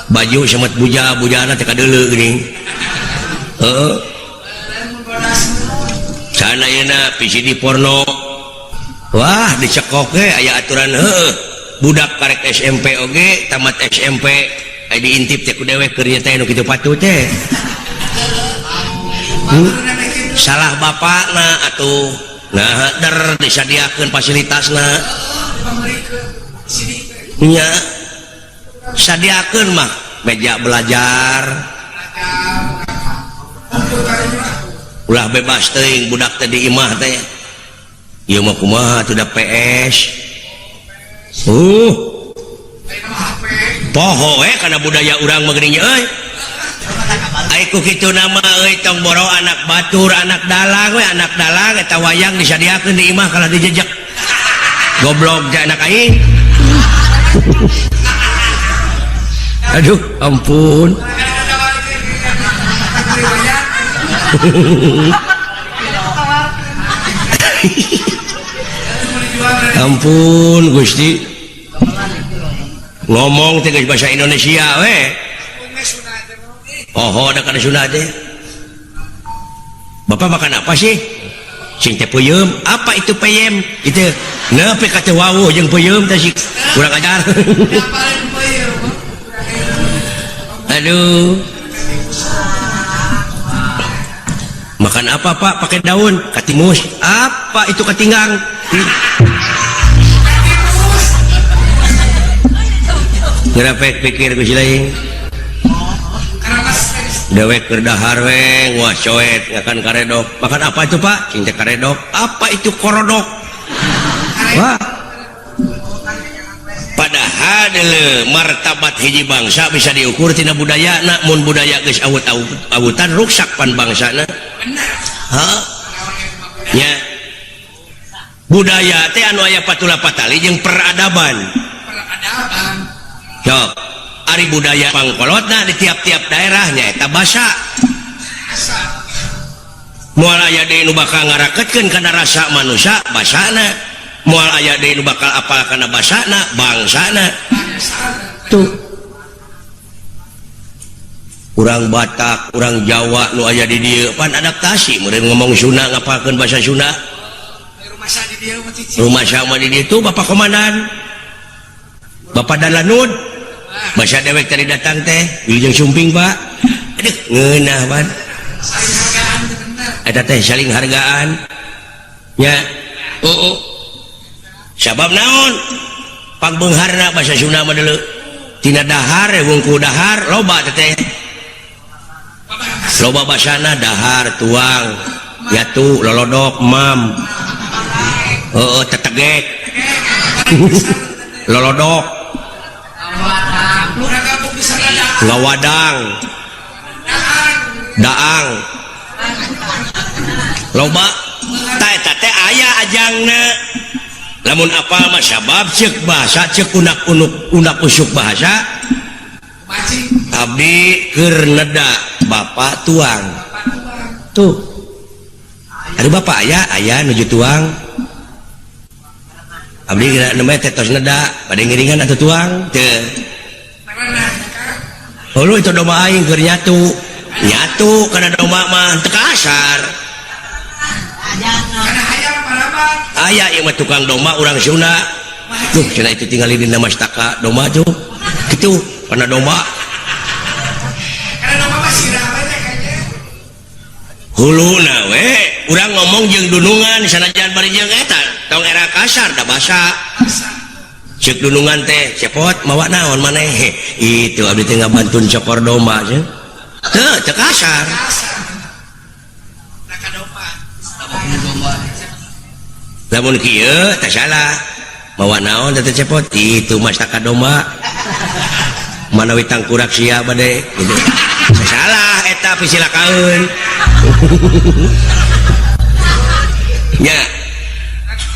baju semet bujana teh kadeuleu geuning sana yeuna PCD porno wah dicekok ge aya aturan budak karek SMP oge tamat SMP aya diintip teh ku dewek keur nya teh nu kitu patuh teh salah bapakna atuh nah disadiakeun fasilitasna nya sadiakeun mah meja belajar ulah bebas teuing budak teh di imah teh ieu mah kumaha teu da PS poho we kana budaya urang mah geuning euy ai ku kitu nama euy tong boro anak batur anak dalang eta wayang disadiakeun di imah kalau dijejek goblok ja anak aing aduh ampun ampun Gusti ngomong teh bahasa Indonesia we ada kada sunat teh Bapak makan apa sih sing teh peuyeum apa itu peyem itu nepi ka teu wawuh jeung peuyeum teh sih kurang ajar aduh makan apa Pak pakai daun katimus apa itu katinggang ngerapek pikir ku silaing dewek berdahar we wah coet ngakan karedok makan apa itu Pak cinta karedok apa itu korodok wah padahal martabat hiji bangsa bisa diukur tina budaya na mun budaya geus awut-awutan ruksak pan bangsana nya budaya teh anu aya patula patali jeung peradaban sok ari budaya pangkolotna di tiap-tiap daerahnya eta basa moal aya deui nu bakal ngarakeutkeun kana rasa manusia basana moal aya deui nu bakal apal kana basana bangsana tuh urang Batak urang Jawa nu aya di dieu pan adaptasi meureun ngomong Sunda ngapalkeun basa Sunda rumah sama di dieu tuh Bapak Komandan Bapak Dalanud masa dewek tadi datang teh wilujeng sumping Pak aduh ngeunah pan eta teh saling hargaan nya sabab naon pangbeungharna basa Sunda mah deuleu tina dahar wungkul dahar loba teh loba basana dahar tuang yatu lolodok mam tetegek lolodok ngawadang daang loba eta teh aya ajangna lamun apal mah sabab ceuk bahasa ceuk unak usuk bahasa abdi keur neda bapak tuang tuh ada bapak aya nuju tuang abdi kira nembe teh tos neda bade ngiringan atuh tuang teu lu itu domba aing keur nyatu kana domba mah teu kasar aya ieu mah tukang domba urang Sunda tuh cenah itu tinggal di mastaka domba tuh kitu kana domba huluna we urang ngomong jeung dunungan sanajan bari jeung eta tong era kasar da basa cek dunungan teh cepot mawa naon maneh itu abdi teh ngabantun cokor domba teh teu kasar lamun kieu teh salah mawa naon teh cepot itu mastaka domba manawi tangkurak sia bade gitu salah eta pisilakaeun nya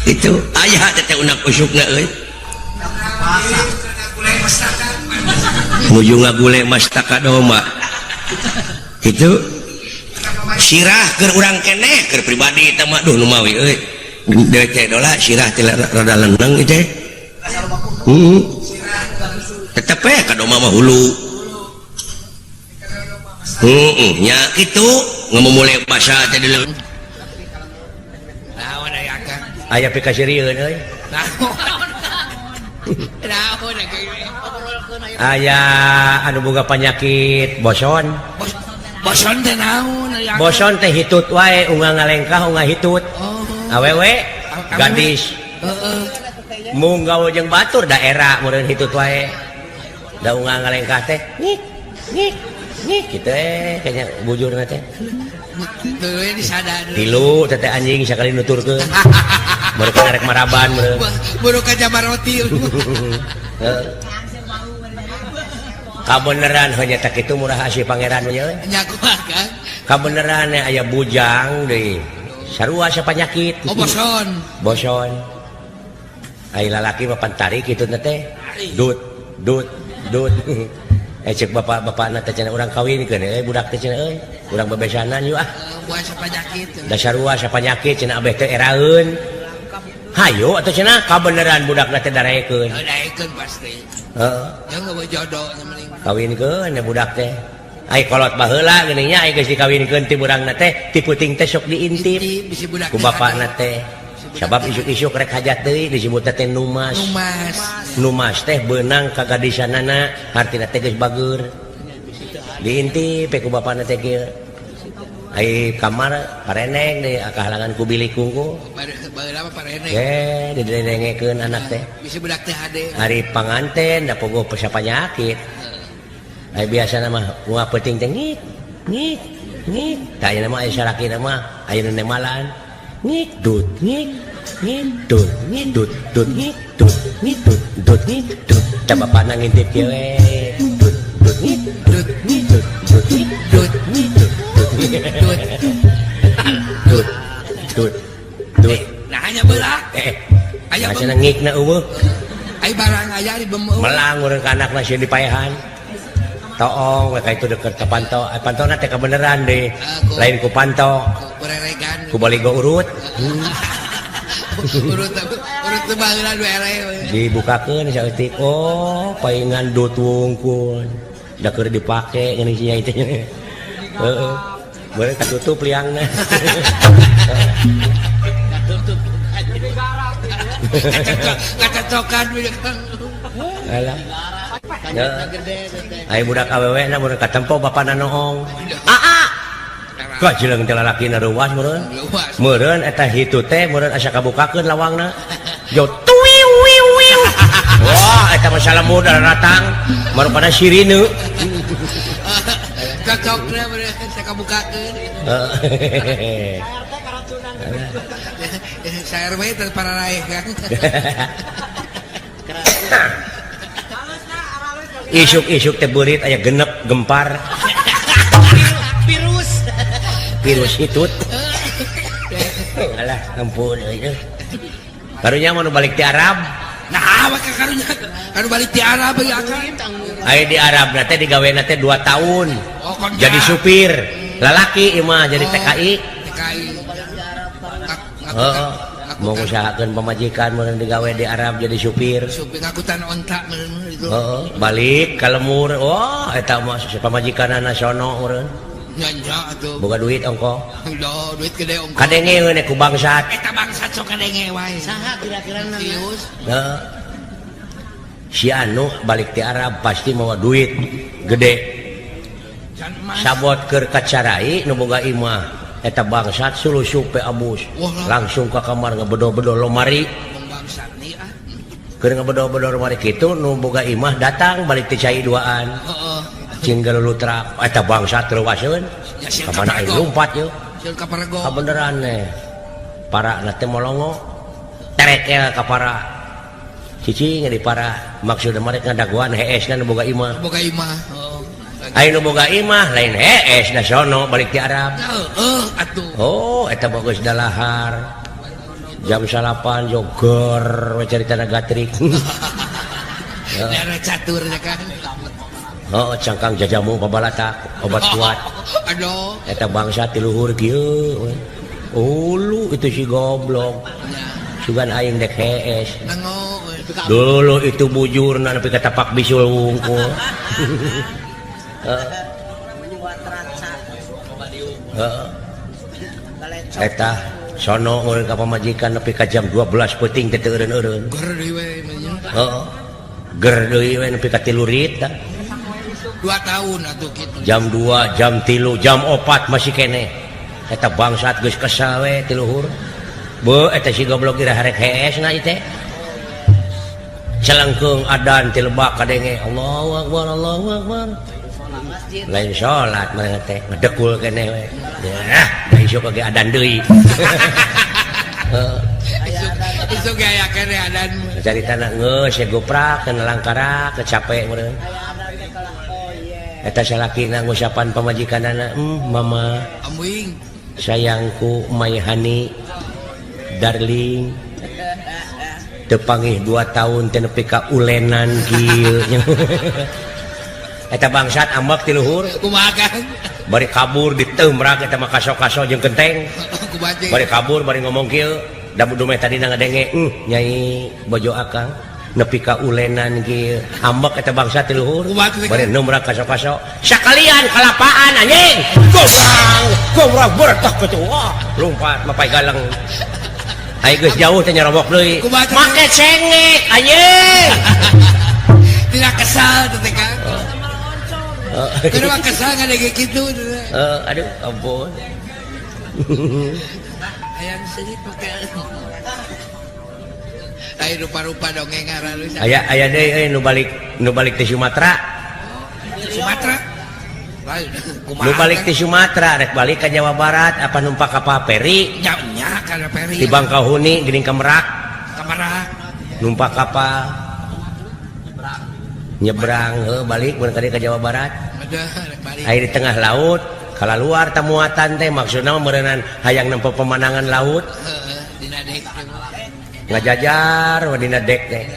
itu aya teh unak usukna euy nuju ngagule mastaka domba itu sirah keur urang keneh keur pribadi eta mah duh nu mawi euy dewek teh dola sirah teh rada leneng ieu teh tetep we ka domba mah hulu nya kitu ngamumule basa teh deuleu naon aya akang aya pikasirieun euy aya anu boga penyakit boson boson teh naon boson teh hitut wae unga ngalengkah unga hitut awewe gadis Heeh. munggau jeung batur daerah meureun hitut wae da unga ngalengkah teh ngik kitu kayaknya bujurna teh Tuh we disadar. tilu teteh anjing sakali nuturkeun baru karek maraban meureun Buru ka Jamaroti. kabeneran hanya tak itu murah asih pangeran we Nyaku kan. kabeneran aya bujang deui sarua sa penyakit Oh boson. boson ai lalaki mah pantari kitu teh dut cek bapak-bapakna teh cenah urang kawinkeun budak teh cenah euy urang bebesanan yuk Buah sa penyakit. da sarua sa penyakit cenah abeh teh eraeun hayo atuh cenah kabeneran budakna teh darekeun Daekeun pasti. heeh Ya enggak mau jodoh mending. kawinkeun budak teh ai kolot baheula geuning nya ai geus dikawinkeun ti urangna teh ti puting teh sok diintip Bisi budak. ku bapakna teh sabab isuk-isuk rek hajat deui disebut teh numas Numas. numas teh beunang ka gadisanana artina teh geus bager diintip ku bapakna teh kieu ai kamar pareneng deui kahalangan ku bilik kungku Baheula mah parene. didengengekeun anak teh Bisi budak teh hade. hari panganten da pogo pesa penyakit ai biasana mah ua peuting teh ngik tah ayeuna mah aya sarakina mah ayeuna nemalan ngik dut dut tah bapana ngintip kieu we dut Nah hanya beulak. Aya masana ngikna eueuh ai barang aya di bemeu. melang urang ka anakna sieun dipaehan toong we ka itu deket ka panto pantona teh kebeneran deh lain ku panto Kureregan. ku baligo urut Urut teu baheula du ere. dibukakeun saeutik oh paingan dut wungkul da keur dipake geuning sia teh heeh beureuh katutup liangna Kacocokan we kan. alah ai budak awewe na mun katempo bapana noong Kajeleung teh lalakina ruas meureun. Luas. Meureun eta hitu teh meureun asa kabukakeun lawangna. Jo tuwiu wiu wiu. Wah, eta mah salamu datang marupada sirine. Cocok deh bener saya kabukakeun. Saya RW teh para raih kan. Isuk-isuk teh beurit aya genep gempar. Virus hitut. Alah, ampun euy. Karunya mau balik ti Arab. Nah, maka karunya anu balik ti Arab ya kan. Aya di Arab teh digawena teh 2 tahun. Oh, kon Jadi supir. Lalaki ieu mah jadi TKI. TKI. Heeh. Mau usahakeun pamajikan mun digawe di Arab jadi supir. Supir angkutan onta meureun itu. Heeh, balik ka lemur. Oh, eta mah pamajikanana sono meureun. Nyanya atuh. Boga duit ongko. Udah duit gede om. Kadenge we ku bangsat. Eta bangsat sok kadenge wae. Saha kira-kira Tius? Heeh. Si anu balik ti Arab pasti mawa duit gede. Can emas. Sabot keur kacarai nu boga imah eta bangsat sulusup pe abus. Langsung ka kamar ngabedo-bedo lomari. Wong bangsat nih ah. Keur ngabedo-bedo lomari kitu nu boga imah datang balik ti cai duaan. Heeh. Cing galulutra eta bangsat leuwaseun. Ya sia Ka mana aya lompat yeuh. Sieun ka Parego. Kabeneran teh. Para teh molongo. Terekel ka para. Cicing di para maksudna mereka daguan heesna nu boga imah. Boga imah. Heeh. Aya nu boga imah lain hees na sono balik ti Arab. Heeh atuh. Oh, eta bagus dalahar. Jam 8 joger we caritana gatrik. Daerah catur ya kan. Oh, cangkang jajamu pabalatak obat kuat. Aduh. Eta bangsa ti luhur kieu. Ulu itu si goblok. Sugan aing dek hees. Nango. Dulu itu bujurna nepi ka tapak bisul wungkul. Eta sono ngeureun ka pamajikan nepi ka jam 12 peuting teh teu eureun-eureun. Ger deui we nya. Heeh. Ger deui we nepi ka 3 rit. 2 tahun atuh kitu. Jam 2, jam 3, jam 4 masih kene. Eta bangsat geus kesal we ti luhur. Bu eta si goblok kira harek hees na ieu teh. Celengkeung adan ti lebak kadenge Allahu Akbar Allahu Akbar. Lain salat mah teh ngedekul keneh we. Ya, isuk ge adan deui. Isuk ge aya keneh adan. Caritana geus ya goprak kana langkara kecape meureun. Eta salakina ngusapan pamajikanana, mama. Amwing. Sayangku, my honey, darling. Tepangih 2 tahun teu nepi ka ulenan kieu. Eta bangsat ambak ti luhur. Kumaha Kang? Bari kabur diteumrak eta mah kaso-kaso jeung genteng. Kumaha? Bari kabur bari ngomong kieu, da dume tadi ngadenge, Nyai Bojo Akang nepi ka ulenan kieu. Ambak eta bangsat ti luhur. Bari neumrak kaso-kaso. Sakalian kalapaan anjing. Gombrang bertak kitu. Wah, lompat mapai galang. Ai geus jauh teh nyarobok deui. Make cengek anjing. Tidak kesal teh Kang. Kenapa kesal ngadege kitu? Aduh ampun. Aya sedih pake. Aya rupa-rupa dongeng ngaran. Aya deui nu balik ti Sumatera. Sumatera. Nu balik ti Sumatera rek balik ka Jawa Barat apa numpak kapal feri? Nya kana feri. Di Bangkahuni geuning ka Merak. Ka Merak. Numpak kapal. Nyebrang balik mun tadi ka Jawa Barat. Ada rek balik. Aya di tengah laut, kalaluar tamuatan teh maksudna meureunana hayang nempo pemandangan laut. Dina dek. Ngajajar dina dek teh.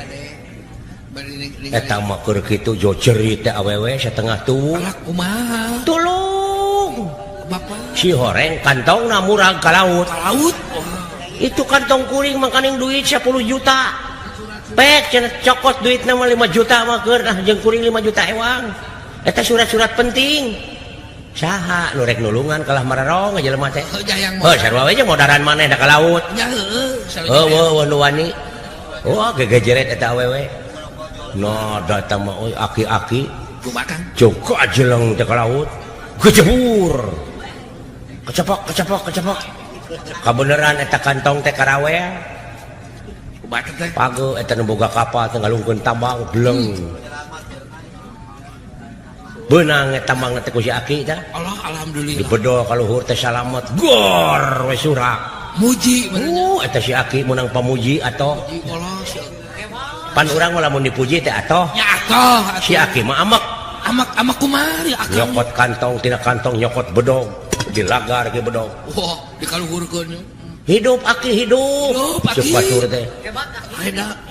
Eta mah keur kitu jo cerit teh awewe satengah tuwuh. Kumaha? Tulung. Bapak. Si horeng kantongna murag ka laut. Ka laut. Itu kantong kuring mangkaning duit 10 juta. Pek cenah cokot duitna mah 5 juta mah keur nah jeung kuring 5 juta ewang. Eta surat-surat penting. Saha nu rek nulungan kalah mararong jelema teh. Heuh sarua we jeung modaran maneh da ka laut. Ya heueuh. Heuh nu wani. Wah gegejeret eta awewe. Nah data mah aki-aki. Kumaha Kang? Joko ajeleng teh ka laut. Gejebur. Kecepok. Kabeneran eta kantong teh karawe. Kumaha teh? Page eta nu boga kapal teh ngalungkeun tambang bleng. Beunang eta tambang teh ku si Aki teh. Allah alhamdulillah. Dibedol ka luhur teh salamet. Gor we surak. Muji Eta si Aki menang pamuji atoh. Allah. Pan urang mah lamun dipuji teh atoh. Ya atoh. Si Aki mah Amak kumari Akang. nyokot kantong tina kantong nyokot bedog dilagar ke bedog. Wah, dikaluhurkeun. Hidup Aki hidup. Aki. Batur teh.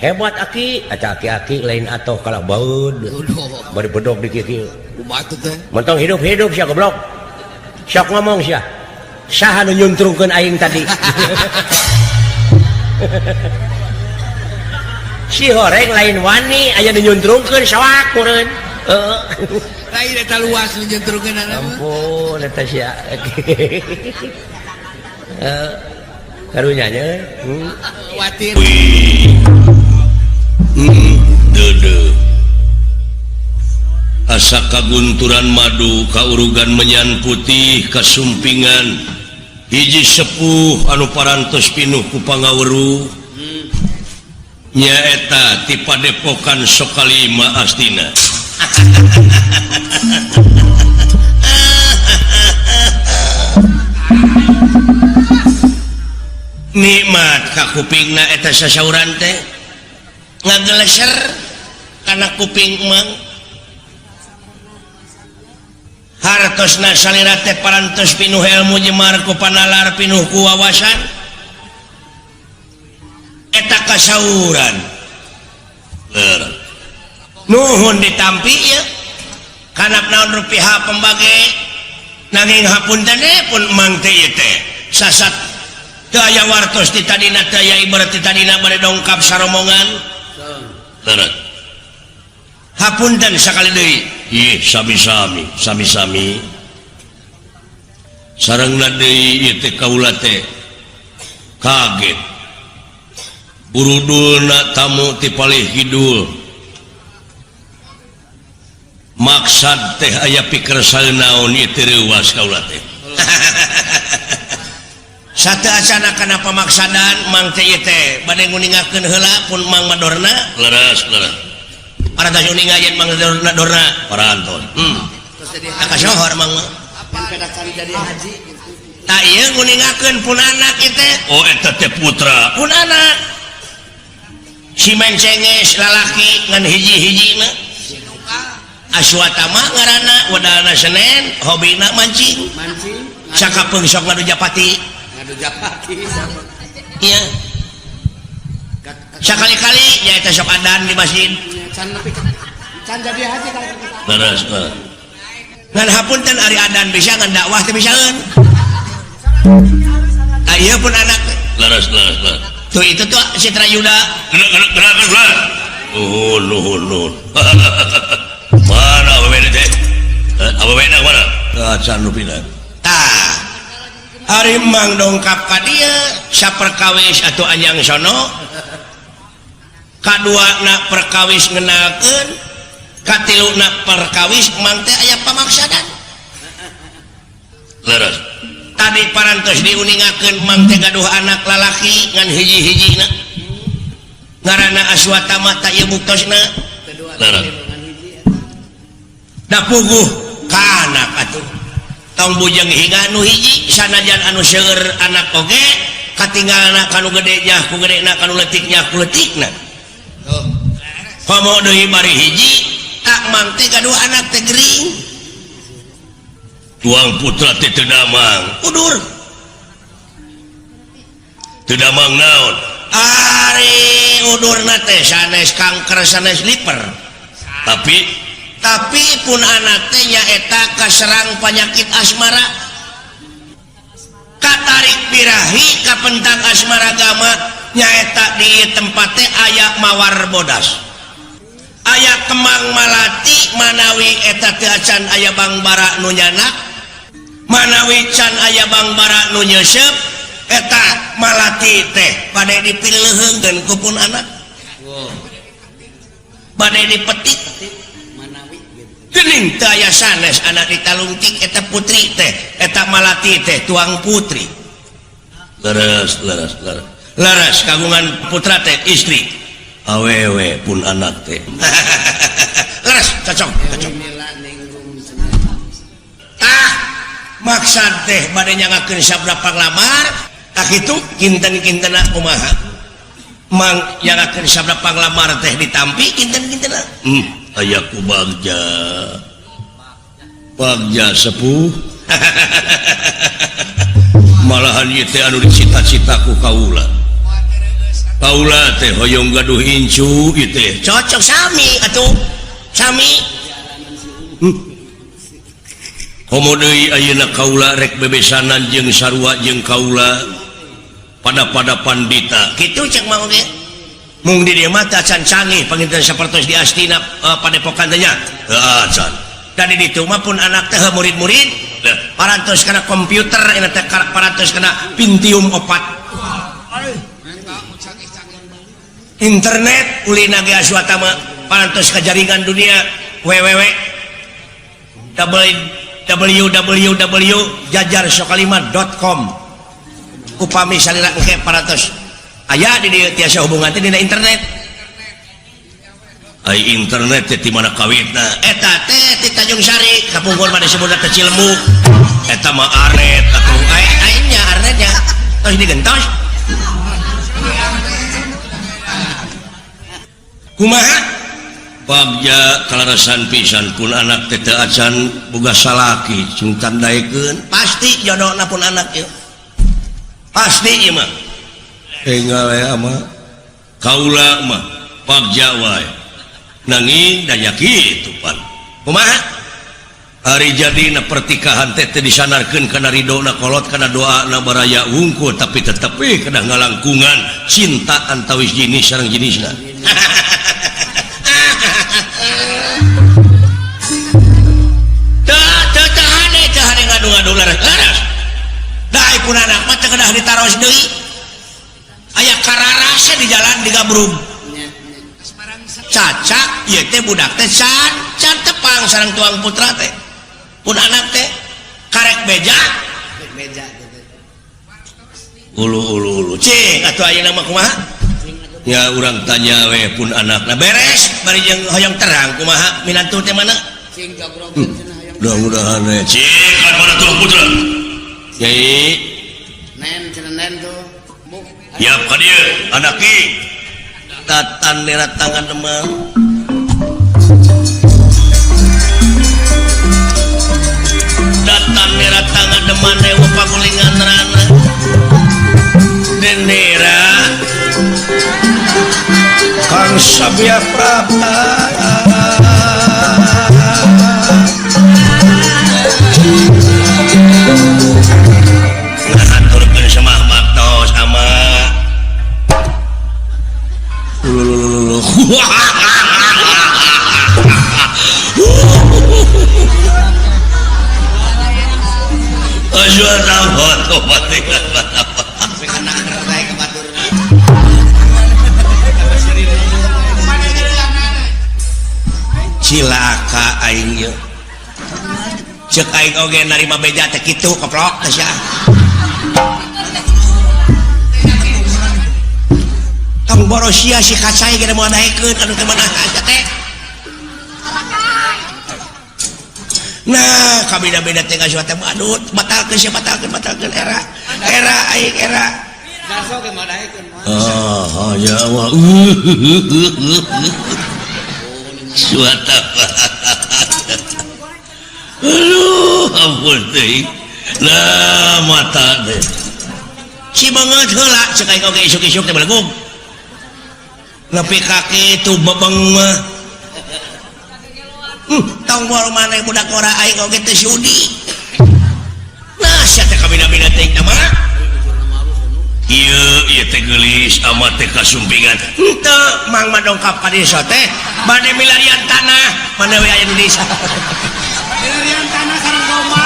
Hebat. Aki. Eta aki-aki lain atoh kalah baeud. Bari bedog di kieu. Kumaha teh? Mentong hidup sia goblok. Sok ngomong sia. Saha nu nyuntrungkeun aing tadi? Si horeng lain wani aya nu nyuntrungkeun sawak meureun. Lain eta luas nu nyuntrungkeun anak. Ampun eta sia. Karunya nya. Khawatir. Dede asa kagunturan madu kaurugan menyan putih kasumpingan hiji sepuh anu parantos pinuh ku pangaweruh nyaeta ti padepokan Sokalima Astina. Nikmat ka kupingna eta sasauran teh ngageleser kana kuping emang hartosna salira teh parantos pinuh ilmu jemar ku panalar pinuh ku wawasan eta kasauran nuhun ditampi ya kanap naon rupiah pembage nanging hapunten pun emang teh ieu teh sasat teu aya wartos di tadina teh aya ibarat di tadina bade dongkap saromongan teureut hapunten sakali deui ih sami-sami sarengna deui ieu teh kaula teh kaget urudulna tamu ti palih kidul maksad teh aya pikeun saeunaon ieu teh reuwas kaula teh satu acana kana pamaksadan mang teh teh bade nguningakeun heula pun mang madorna leres para teh uningayeun mang madorna paranton terus jadi akasohor mang yang pedakan jadi haji gitu. tak ieu nguningakeun pun anak ieu teh oh eta teh putra pun anak si mencenges lalaki ngan hiji-hijina Aswatama ngaranna wadana Senen hobina mancing sakapeung sok ngadu japati iya sekali-kali ya eta sok adan di masjid can jadi haji kalau kita leres ngan hapunten ari adan bisa ngan dakwah teh bisaeun ieu pun anak leres tuh itu tuh Citra Yuda gerak nuhun mana ababena teh ababena mana acan nu pindah tah ari mang dongkap ka dieu saperkawis atuh anjang sono kaduana perkawis ngenalkeun katiluna perkawis mang teh aya pamaksadan leres tadi parantos diuningakeun mang teh gaduh anak lalaki ngan hiji-hijina ngaranna Aswatama ta ieu buktosna leres da puguh ka anak atuh tong bujeng hingga anu hiji sanajan anu seueur anak oge katinggalna kanu gede nya ku gedena kanu leutik nya ku leutikna komo deui bari hiji tak mang teh gaduh anak teh gering tuang putra teh teu damang udur teu damang naon ari udurna teh sanes kanker sanes liver tapi pun anak teh nyaeta kaserang penyakit asmara katarik birahi kapentang asmara gama nyaeta di tempat teh aya mawar bodas aya kemang malati manawi eta teh acan aya bang bara nu nyanak manawi can aya bang bara nu nyesep eta malati teh bade dipileuheungkeun ku pun anak bade dipetik gening teh aya sanes anak ditalungtik eta putri teh eta malati teh tuang putri leres kagungan putra teh istri awewe pun anak teh leres cocok tah maksad teh bade nyangakeun sabda panglamar tak itu kinten-kintena kumaha mang nyangakeun sabda panglamar teh ditampi kinten-kintena aya ku bagja sepuh malahan ieu teh anu dicita-citaku kaula teh hoyong gaduh incu ieu teh cocok sami atuh sami komo deui ayeuna kaula rek bebesanan jeung sarua jeung kaula pada pandita kitu cek mah oge mung di dieu mah teh acan canggih panginten sapertos di Astina padepokan teh nya acan dan di ditu mah pun anak teh murid-murid parantos kana komputer eta teh parantos kana Pentium 4 internet ulina ge Aswatama parantos ka jaringan dunia www.jajarsokalimat.com upami salira engke parantos aya di dieu tiasa hubungan teh dina internet ai internet teh di mana kawitna eta teh ti Tanjung Sari kapungkur mah disebutna teh Cilemu eta mah arnet atuh nya arnetnya tos digentos kumaha bagja kalarasan pisan pun anak teh teu acan boga salaki sing tandaekeun pasti jodohna pun anak ieu pasti ieu mah tinggal ya mah kaula mah bagja wae nanging daya kitu pan kumaha hari jadina pertikahan teh disanarkeun kana ridona kolot kana doana baraya wungkul tapi tetep kana ngalangkungan cinta antawis jenis sareng jenisna tah ngadu-ngadu laras daai pun anak mah teu kedah ditaros deui aya kararasa di jalan digabrug cacak ieu teh budak teh can tepang sareng tuang putra teh pun anak teh karek beja ulu cing atuh ayeuna mah kumaha ya urang tanya we pun anakna beres bari jeung hoyong terang kumaha minantu teh mana Cing jogrogkeun cenah hayang. mudah-mudahan we cing kan mana tuh putra Nyai Nen cenah nen tuh. Buk. ya ka dieu anak ki tatan nerat tangan demang datan nerat tangan demang dewa pagulingan rana denera Kang Sabya Prapta ngaturkeun sama makto sama Asyhadu foto patingan Sampai kana rada ke batur. cilaka aing ye ceuk aing oge narima beja teh kitu keplok teh sia tong borosia si kacai geus moal daekeun anu teh manah aja teh nah kabeda-beda teh ka suatu badut batalkeun sia batalkeun era aing era Garso ge mah daekeun mah. oh ya Allah suatu aduh ampun teh nah mata teh si banget heula ceuk aing oge isuk-isuk teh belegug nepi ka kitu bebeng mah tong bor maneh budak ora aing oge teh sudi nah sia teh kabina-bina teh mah ieu teh geulis amat teh kasumpingan henteu mang madongkap ka desa teh bade milarian tanah mana we aya di desa Milarian tanah sareng domba.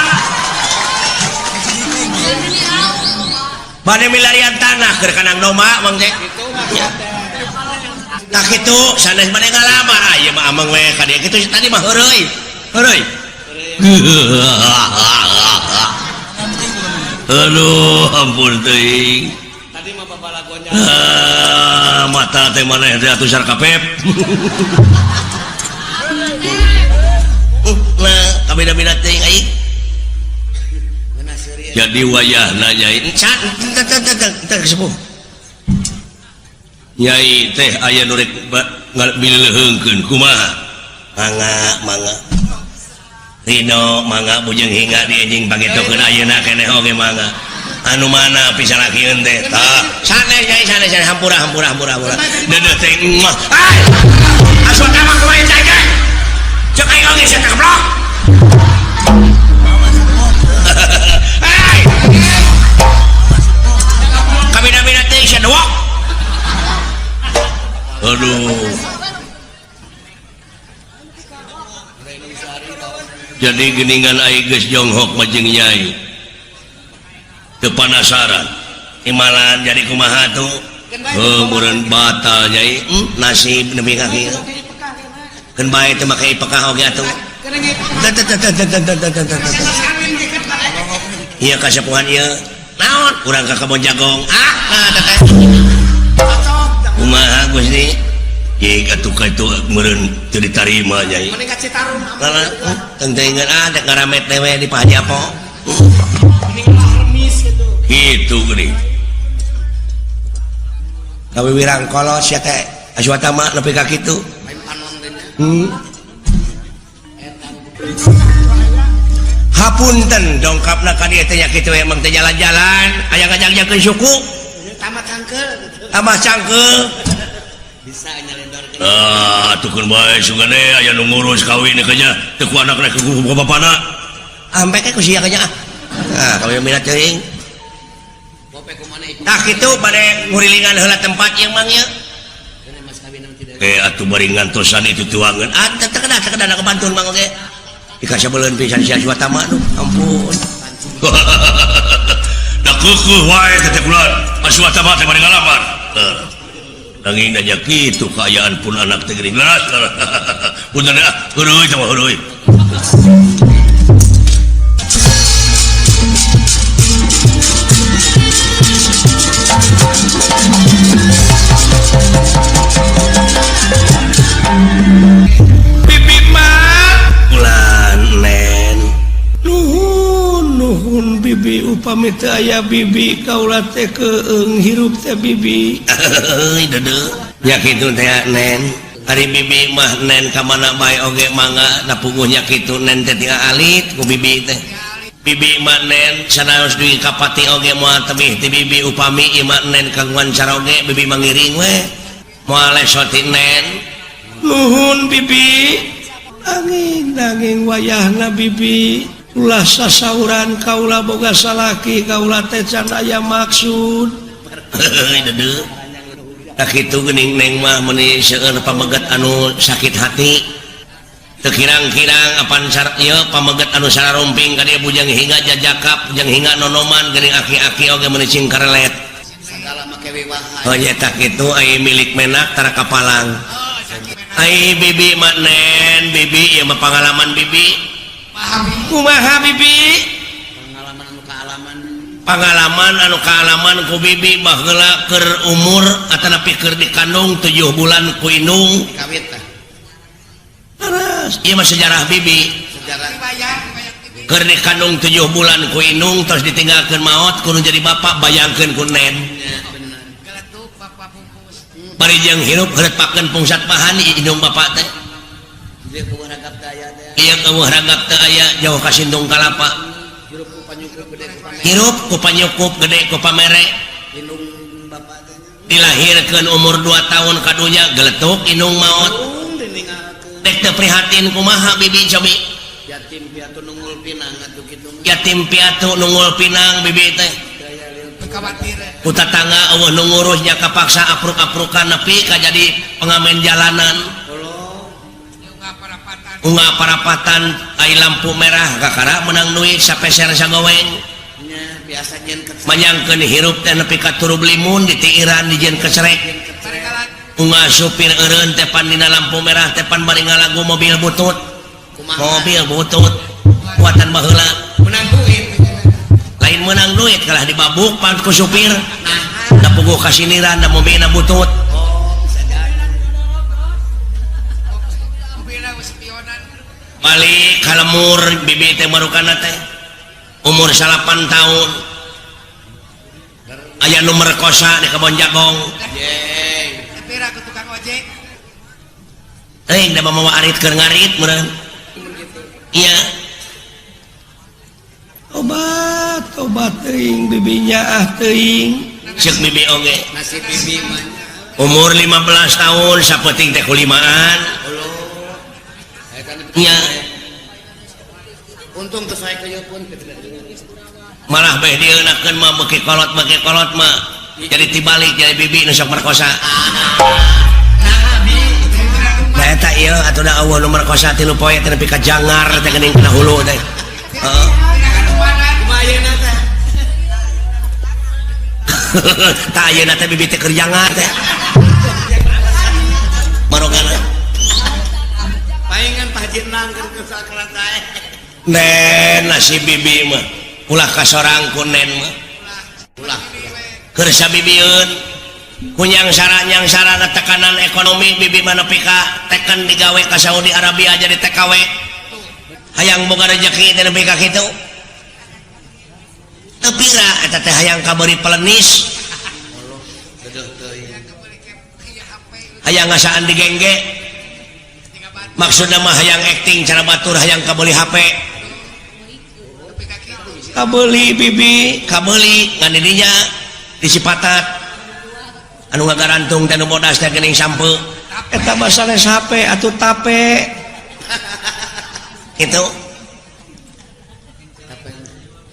bade milarian tanah keur kanang domba mang teh Itu mah ya tah kitu sanes bade ngalamar aya mah amang we ka dieu kitu tadi mah heureuy aduh ampun teuing tadi mah babalagonnya. mata teh maneh teh atuh sarkapep nah kabeda-beda teh aing Ngeuna seurieu. jadi wayahna nyai teu sepuh nyai teh aya nu rek ngaleungkeun kumaha mangga Rino mangga bujeng hingga di anjing pagetokeun ayeuna keneh oge mangga anu mana pisanakieun teh tah sanes nyai sanes hampura deudeuh teh mah ai asup ka mah kumaha cai teh ceuk aing oge sia teh keblok ai kabina-bina teh sia doak aduh jadi geningan aing geus jonghok majeng nyai teu panasaran imalan jadi kumaha tuh meureun batal nyai nasib nepi ka kieu keun bae teu make pekah oge atuh ieu kasepuhan ieu naon urang ka kebon jagong nah teteh kumaha Gusti Jika itu meureun teu ditarima nyai. Mending ka Citarum. Kana tengtengan ada ngaramet dewe di Pak Haji Apo. Mending remis gitu. Gitu geuning. Kawi wirang kolos ya teh aswata mah nepi ka kitu. Main panon deuna. Hapunten dongkapna ka dieu teh nya kitu emang teh jalan-jalan aya ngajak-jakeun suku. Tamat cangkeul gitu. Tambah cangkeul. Bisa nyalendorkeun. Ah, atukeun bae sungane aya nu ngurus kawin ke nya teu ku anakna ku bapana. Ampe ke ku sia nya. Nah, kawin minat teuing. Bope kumana ikut. Tah kitu bade ngurilingan heula tempat ieu mang nya. Kene mas kawin nam tidak. Atuh bari ngantosan itu tuangan. Ah, teu kena kebantuan mang oge. Dikasih beuleun pisan sia swata mah ampun. Da keukuh wae teh bulan. Aswata mah teh bari ngalamar. Nanging nanya kitu kaayaan pun anak teh geuning leras. Punten dah, heureui teh mah heureui. upami teu aya bibi kaula teh keung hirup teh bibi. Nya kitu teh nen. Ari bibi mah nen ka mana bae oge mangga da puguhnya kitu nen teh tinggal alit ku bibi teh. Bibi mah nen sanaos duwi kapati oge moal tebih ti bibi upami ieu mah nen kagungan cara oge bibi mangiring we. Moal lesoti nen. Nuhun bibi. Nanging wayahna bibi ulah sasauran kaula boga salaki kaula teh can aya maksud. Tak kitu geuning neng mah meuni seueur pameget anu sakit hati. Teu kirang-kirang apan ieu pameget anu sararumping ka dieu bujang hingga jajakap, bujang hingga nonoman geuning aki-aki oge meuni cing karelet. Sagala make wiwahan. Oh nya tak kitu ai milik menak tara kapalang. Ai bibi mak nen, bibi ieu mah pengalaman bibi. Kumaha bibi? Pengalaman anu kaalaman ku bibi baheula keur umur atanapi keur dikandung 7 bulan ku indung. Kawit teh. Terus ieu mah sejarah bibi. Sejarah. Keur dikandung 7 bulan ku indung terus ditinggalkeun maot kudu jadi bapak bayangkeun ku nen. Bari jeung hirup heurepakeun pungsat pahan indung bapak teh. Dia ku haragap teh aya teh. Ieu eueuh haragap teh aya jauh ka sindung kalapa. Hirup ku panyukup gede ku pamere. Hirup ku panyukup gede ku pamere. Indung bapak teh. Dilahirkeun umur 2 tahun kadunya geletuk indung maot. Dek teu prihatin kumaha bibi cobi. Yatim piatu nungul pinang atuh kitu. Yatim piatu nungul pinang bibi teh. Khawatir. Ku tatangga eueuh nu ngurusnya kapaksa apruk-aprukan nepi ka jadi pengamen jalanan. Unggah parapatan ai lampu merah kakara menang duit sapeser sagoweng. Nya biasa jen ke Manyangkeun hirup teh nepi ka turu limun ditiiran dijieun kecerek. Unggah supir eureun teh pan dina lampu merah teh pan bari ngalagu mobil butut. Mobil butut buatan baheula. menang duit. Lain menang duit kalah dibabuk pan ku supir. Da puguh kasiniran da mobilna butut. Oh, bisa jadi. Balik kalemur bibi teh marukana teh umur 8 tahun. Aya nu merkosa di kebon jagong. Jeng. Pira ku tukang ojek. Teuing da mamawa arit keur ngarit meureun. Iya. Obat teuing bibinya teuing. Ceuk bibi oge. Nasib bibi mah. Umur 15 tahun sapeting teh kulimaan. Iya. Untung teu sae keuyeun pun. Malah beh dieunakeun mah beki kolot mah. Jadi tibalik jadi bibi nu sok merkosa. Nah eta ieu atuh da eueuh nu merkosa 3 poe teh nepi ka jangar teh geuning kana hulu teh. Heeh. Kumayeuna teh. Tah ayeuna teh bibi teh keur jangar teh. Marogana. Paingan pajitna keur saklat tae. Nen nasib bibi mah ulah kasorang ku nen mah. Ulah. Keur sabibieun kunyang sarana tekanan ekonomi bibi mah nepi ka teken digawe ka Saudi Arabia jadi TKW. Hayang boga rezeki teh nepi ka kitu. Teu pira eta teh hayang kabeuri pelenis. Beduh teuing. Hayang ngasaan digengge. Maksudna mah hayang acting cara batur hayang kabeuli HP. Kabeuli bibi, kabeuli ngan didinya di Cipatat. Anu ngagarantung teh nu bodas teh geuning sampeu. Eta mah sanes HP atuh tape. Kitu.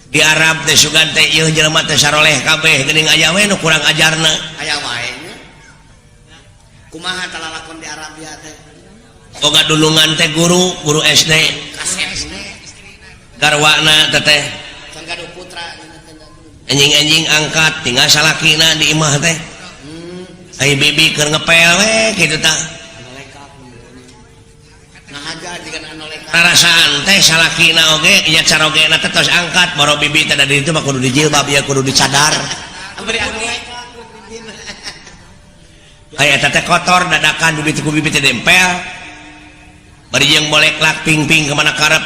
Di Arab teh sugan teh ieu jelema teh saroleh kabeh geuning aya we nu kurang ajarna. Aya wae nya. Kumaha talalakon di Arabia teh? Boga dulungan teh guru SD. Kasep. Garwana teteh Can gaduh putra. anjing-anjing angkat tinggal salakina di imah teh. Ai bibi keur ngepel we kitu tah. Nah aja jigan anu leka. Rarasaan teh salakina oge nya carogena teh tos angkat baro bibi teh da ditu mah kudu dijilbab ya kudu dicadar. Beri anu leka. Aya eta teh kotor dadakan bibi teh ku bibi teh dempel. Bari jeung bolek lak ping-ping ke mana karep.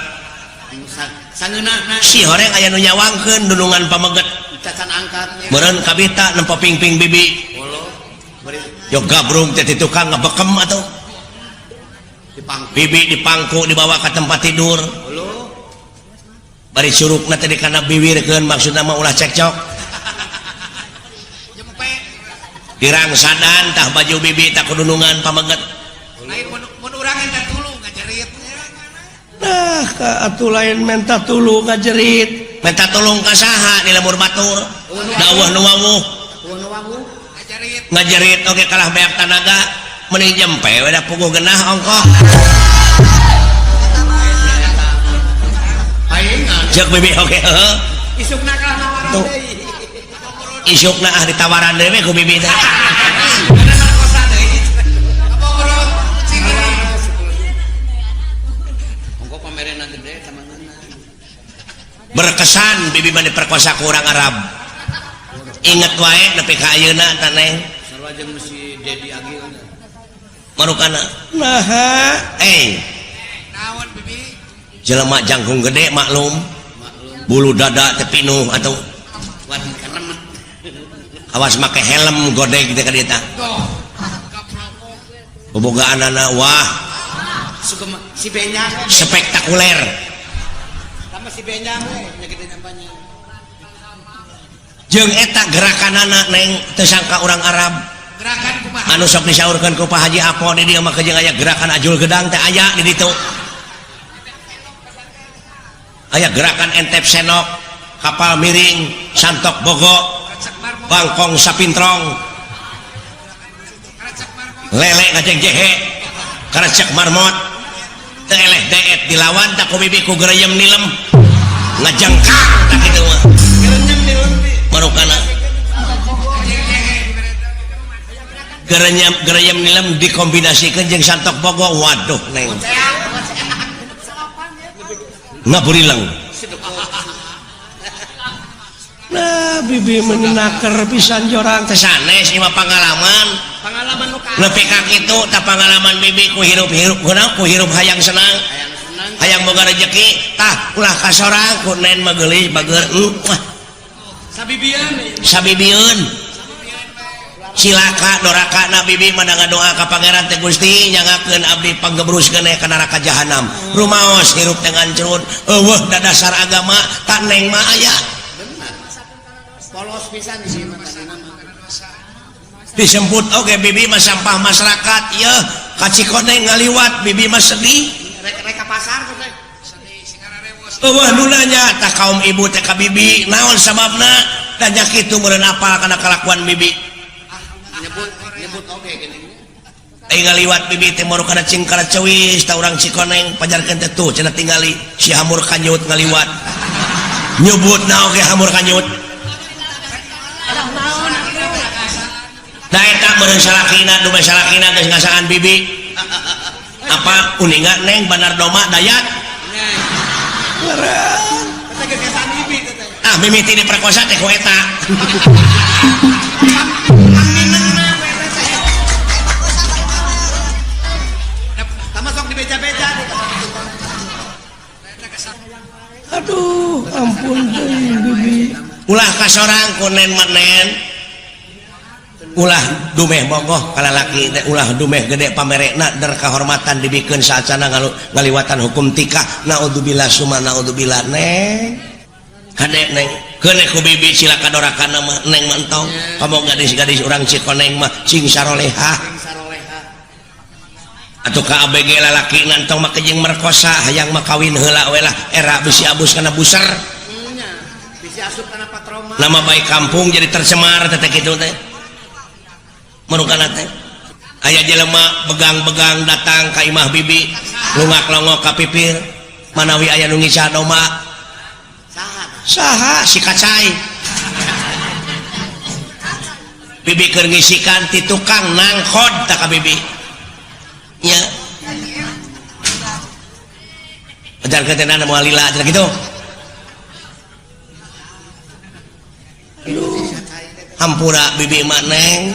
sangeunana si horeng aya nu nyawangkeun dulungan pameget cacan angkat meureun kabita nempo ping-ping bibi olo beri yo gabrung teh ti tukang ngabekem atuh dipangku bibi dipangku dibawa ke tempat tidur olo bari surupna teh dikana biwirkeun maksudna mah ulah cekcok jempe kirang sadan tah baju bibi tak kudunungan pameget lain mun urang enta tulung ngajerit nah ka atuh lain menta tulung ngajerit menta tulung ka saha di lemur batur dawuh nu wawuh wangu ngajerit ngajerit oge kalah beak tanaga mending jempe we da puguh genah ongkoh paingan ceuk bibi oge heuh isukna kalah nawaran tuh deui isukna ditawaran dewe ku bibi teh ada narkosa deui apa kurang sini ongko pamerena gede sama ngeuna berkesan bibi mah diperkosa ku urang Arab inget wae nepi ka ayeuna tah neng sarua jeung si Dedi Agi marukana nah naon bibi jelema jangkung gede maklum maklum bulu dada teh pinuh atuh wadih keremet awas make helm godeg teh ka dieu tah tuh kaproko bobogaanana wah suka si Benjang spektakuler sama si Benjang we nyakitin nampanya jeung eta gerakanana neng teu sangka urang Arab gerakan kumaha anu sok disaurkeun ku Pak Haji Apo di dieu mah kejeung aya gerakan ajul gedang teh aya di ditu aya gerakan entep senok kapal miring santok bogo recek marmo bangkong sapintrong recek marmo lele ngajeng jehe karecek marmot teu eleh deet dilawan tak ku bibi ku gereyem nilem ngajengkak tak kitu mah gerenyem di lumpi marukana gereyem nilem dikombinasikeun jeung santok bogo waduh neng ngaburilang nah bibi menaker pisan jorang teh sanes ieu mah pengalaman pengalaman nu ka nepi ka kitu tah pengalaman bibi ku hirup-hirup geuna ku hirup hayang senang hayang senang hayang boga rezeki tah ulah ka sorang ku nen mah geulis bager sabibian sabibieun silaka doraka na bibi mah doa ka pangeran teh Gusti nyangakeun abdi panggebruskeun ka neraka jahanam rumaos hirup dengan curut eueuh da dasar agama tak neng mah aya benar polos pisan di sini tadi nama disebut oge bibi mah sampah masyarakat ya kacikoneng ngaliwat bibi mah sedih rek pasar teh eueuh nu nanya tah kaum ibu teh ka bibi naon sababna tanya kitu meureun apal kana kalakuan bibi nyebut oke gini ngaliwat bibi teh moro kana cing kana cewis tah urang Cikoneng pajarkeun teh tuh cenah tingali si hamur kanyut ngaliwat nyebutna oge hamur kanyut da eta meureun salakina dume salakina geus ngasaan bibi apa uninga neng banar doma dayat kita gegesan bibi teh ah mimiti diperkosa teh ku eta masuk di beja-beja aduh ampun bibi ulah kasorang kunen manen ulah dumeh bogoh ka lalaki teh ulah dumeh gede pamerekna der kahormatan dibikeun saacana ngaliwatan hukum tikah naudzubillah summa naudzubillah neng hade neng keuneh ku bibi cilaka dorakana mah neng mentong kamu gadis-gadis urang Cikoneng mah cing saroleha atuh ka ABG lalaki nantong mah kejeng merkosa hayang mah kawin heula we lah era bisi abus kana buser nya bisa asup kana patroma nama baik kampung jadi tercemar teh kitu teh marukana teh aya jelema begang-begang datang ka imah bibi lungak-longok ka pipir manawi aya nu ngisah doma saha si kacai bibi keur ngisikan ti tukang nangkod tah ka bibi nya ajar ketenan moal lila ajar gitu hampura bibi mak neng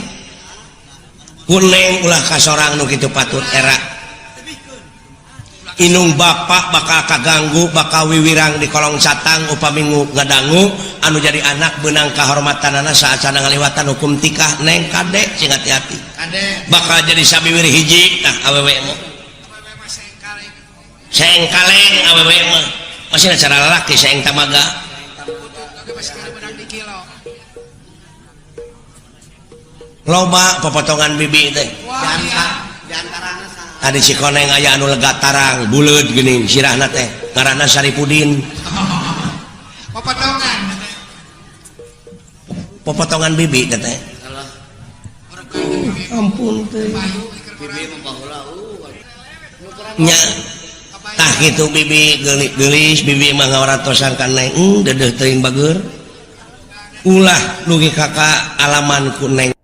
kuneng ulah kasorang nu kitu patut era Inung bapak bakal kaganggu bakal wiwirang di kolong satang upaminggu ngadangu anu jadi anak benang kahormatanana saat sana ngaliwatan hukum tikah neng kadek cing hati-hati bakal jadi sabiwir hiji nah awewe mah sengkaleng awewe mah masih cara lelaki seng tamaga loba pepotongan bibi teh tadi si koneng aya anu lega tarang buleut geuning sirahna teh ngaranna Saripudin popotongan bibi teh ampun teh nya tah kitu bibi geulis bibi mah ngawaratosan ka neng deudeuh teuing bageur ulah nugi kakak alaman ku neng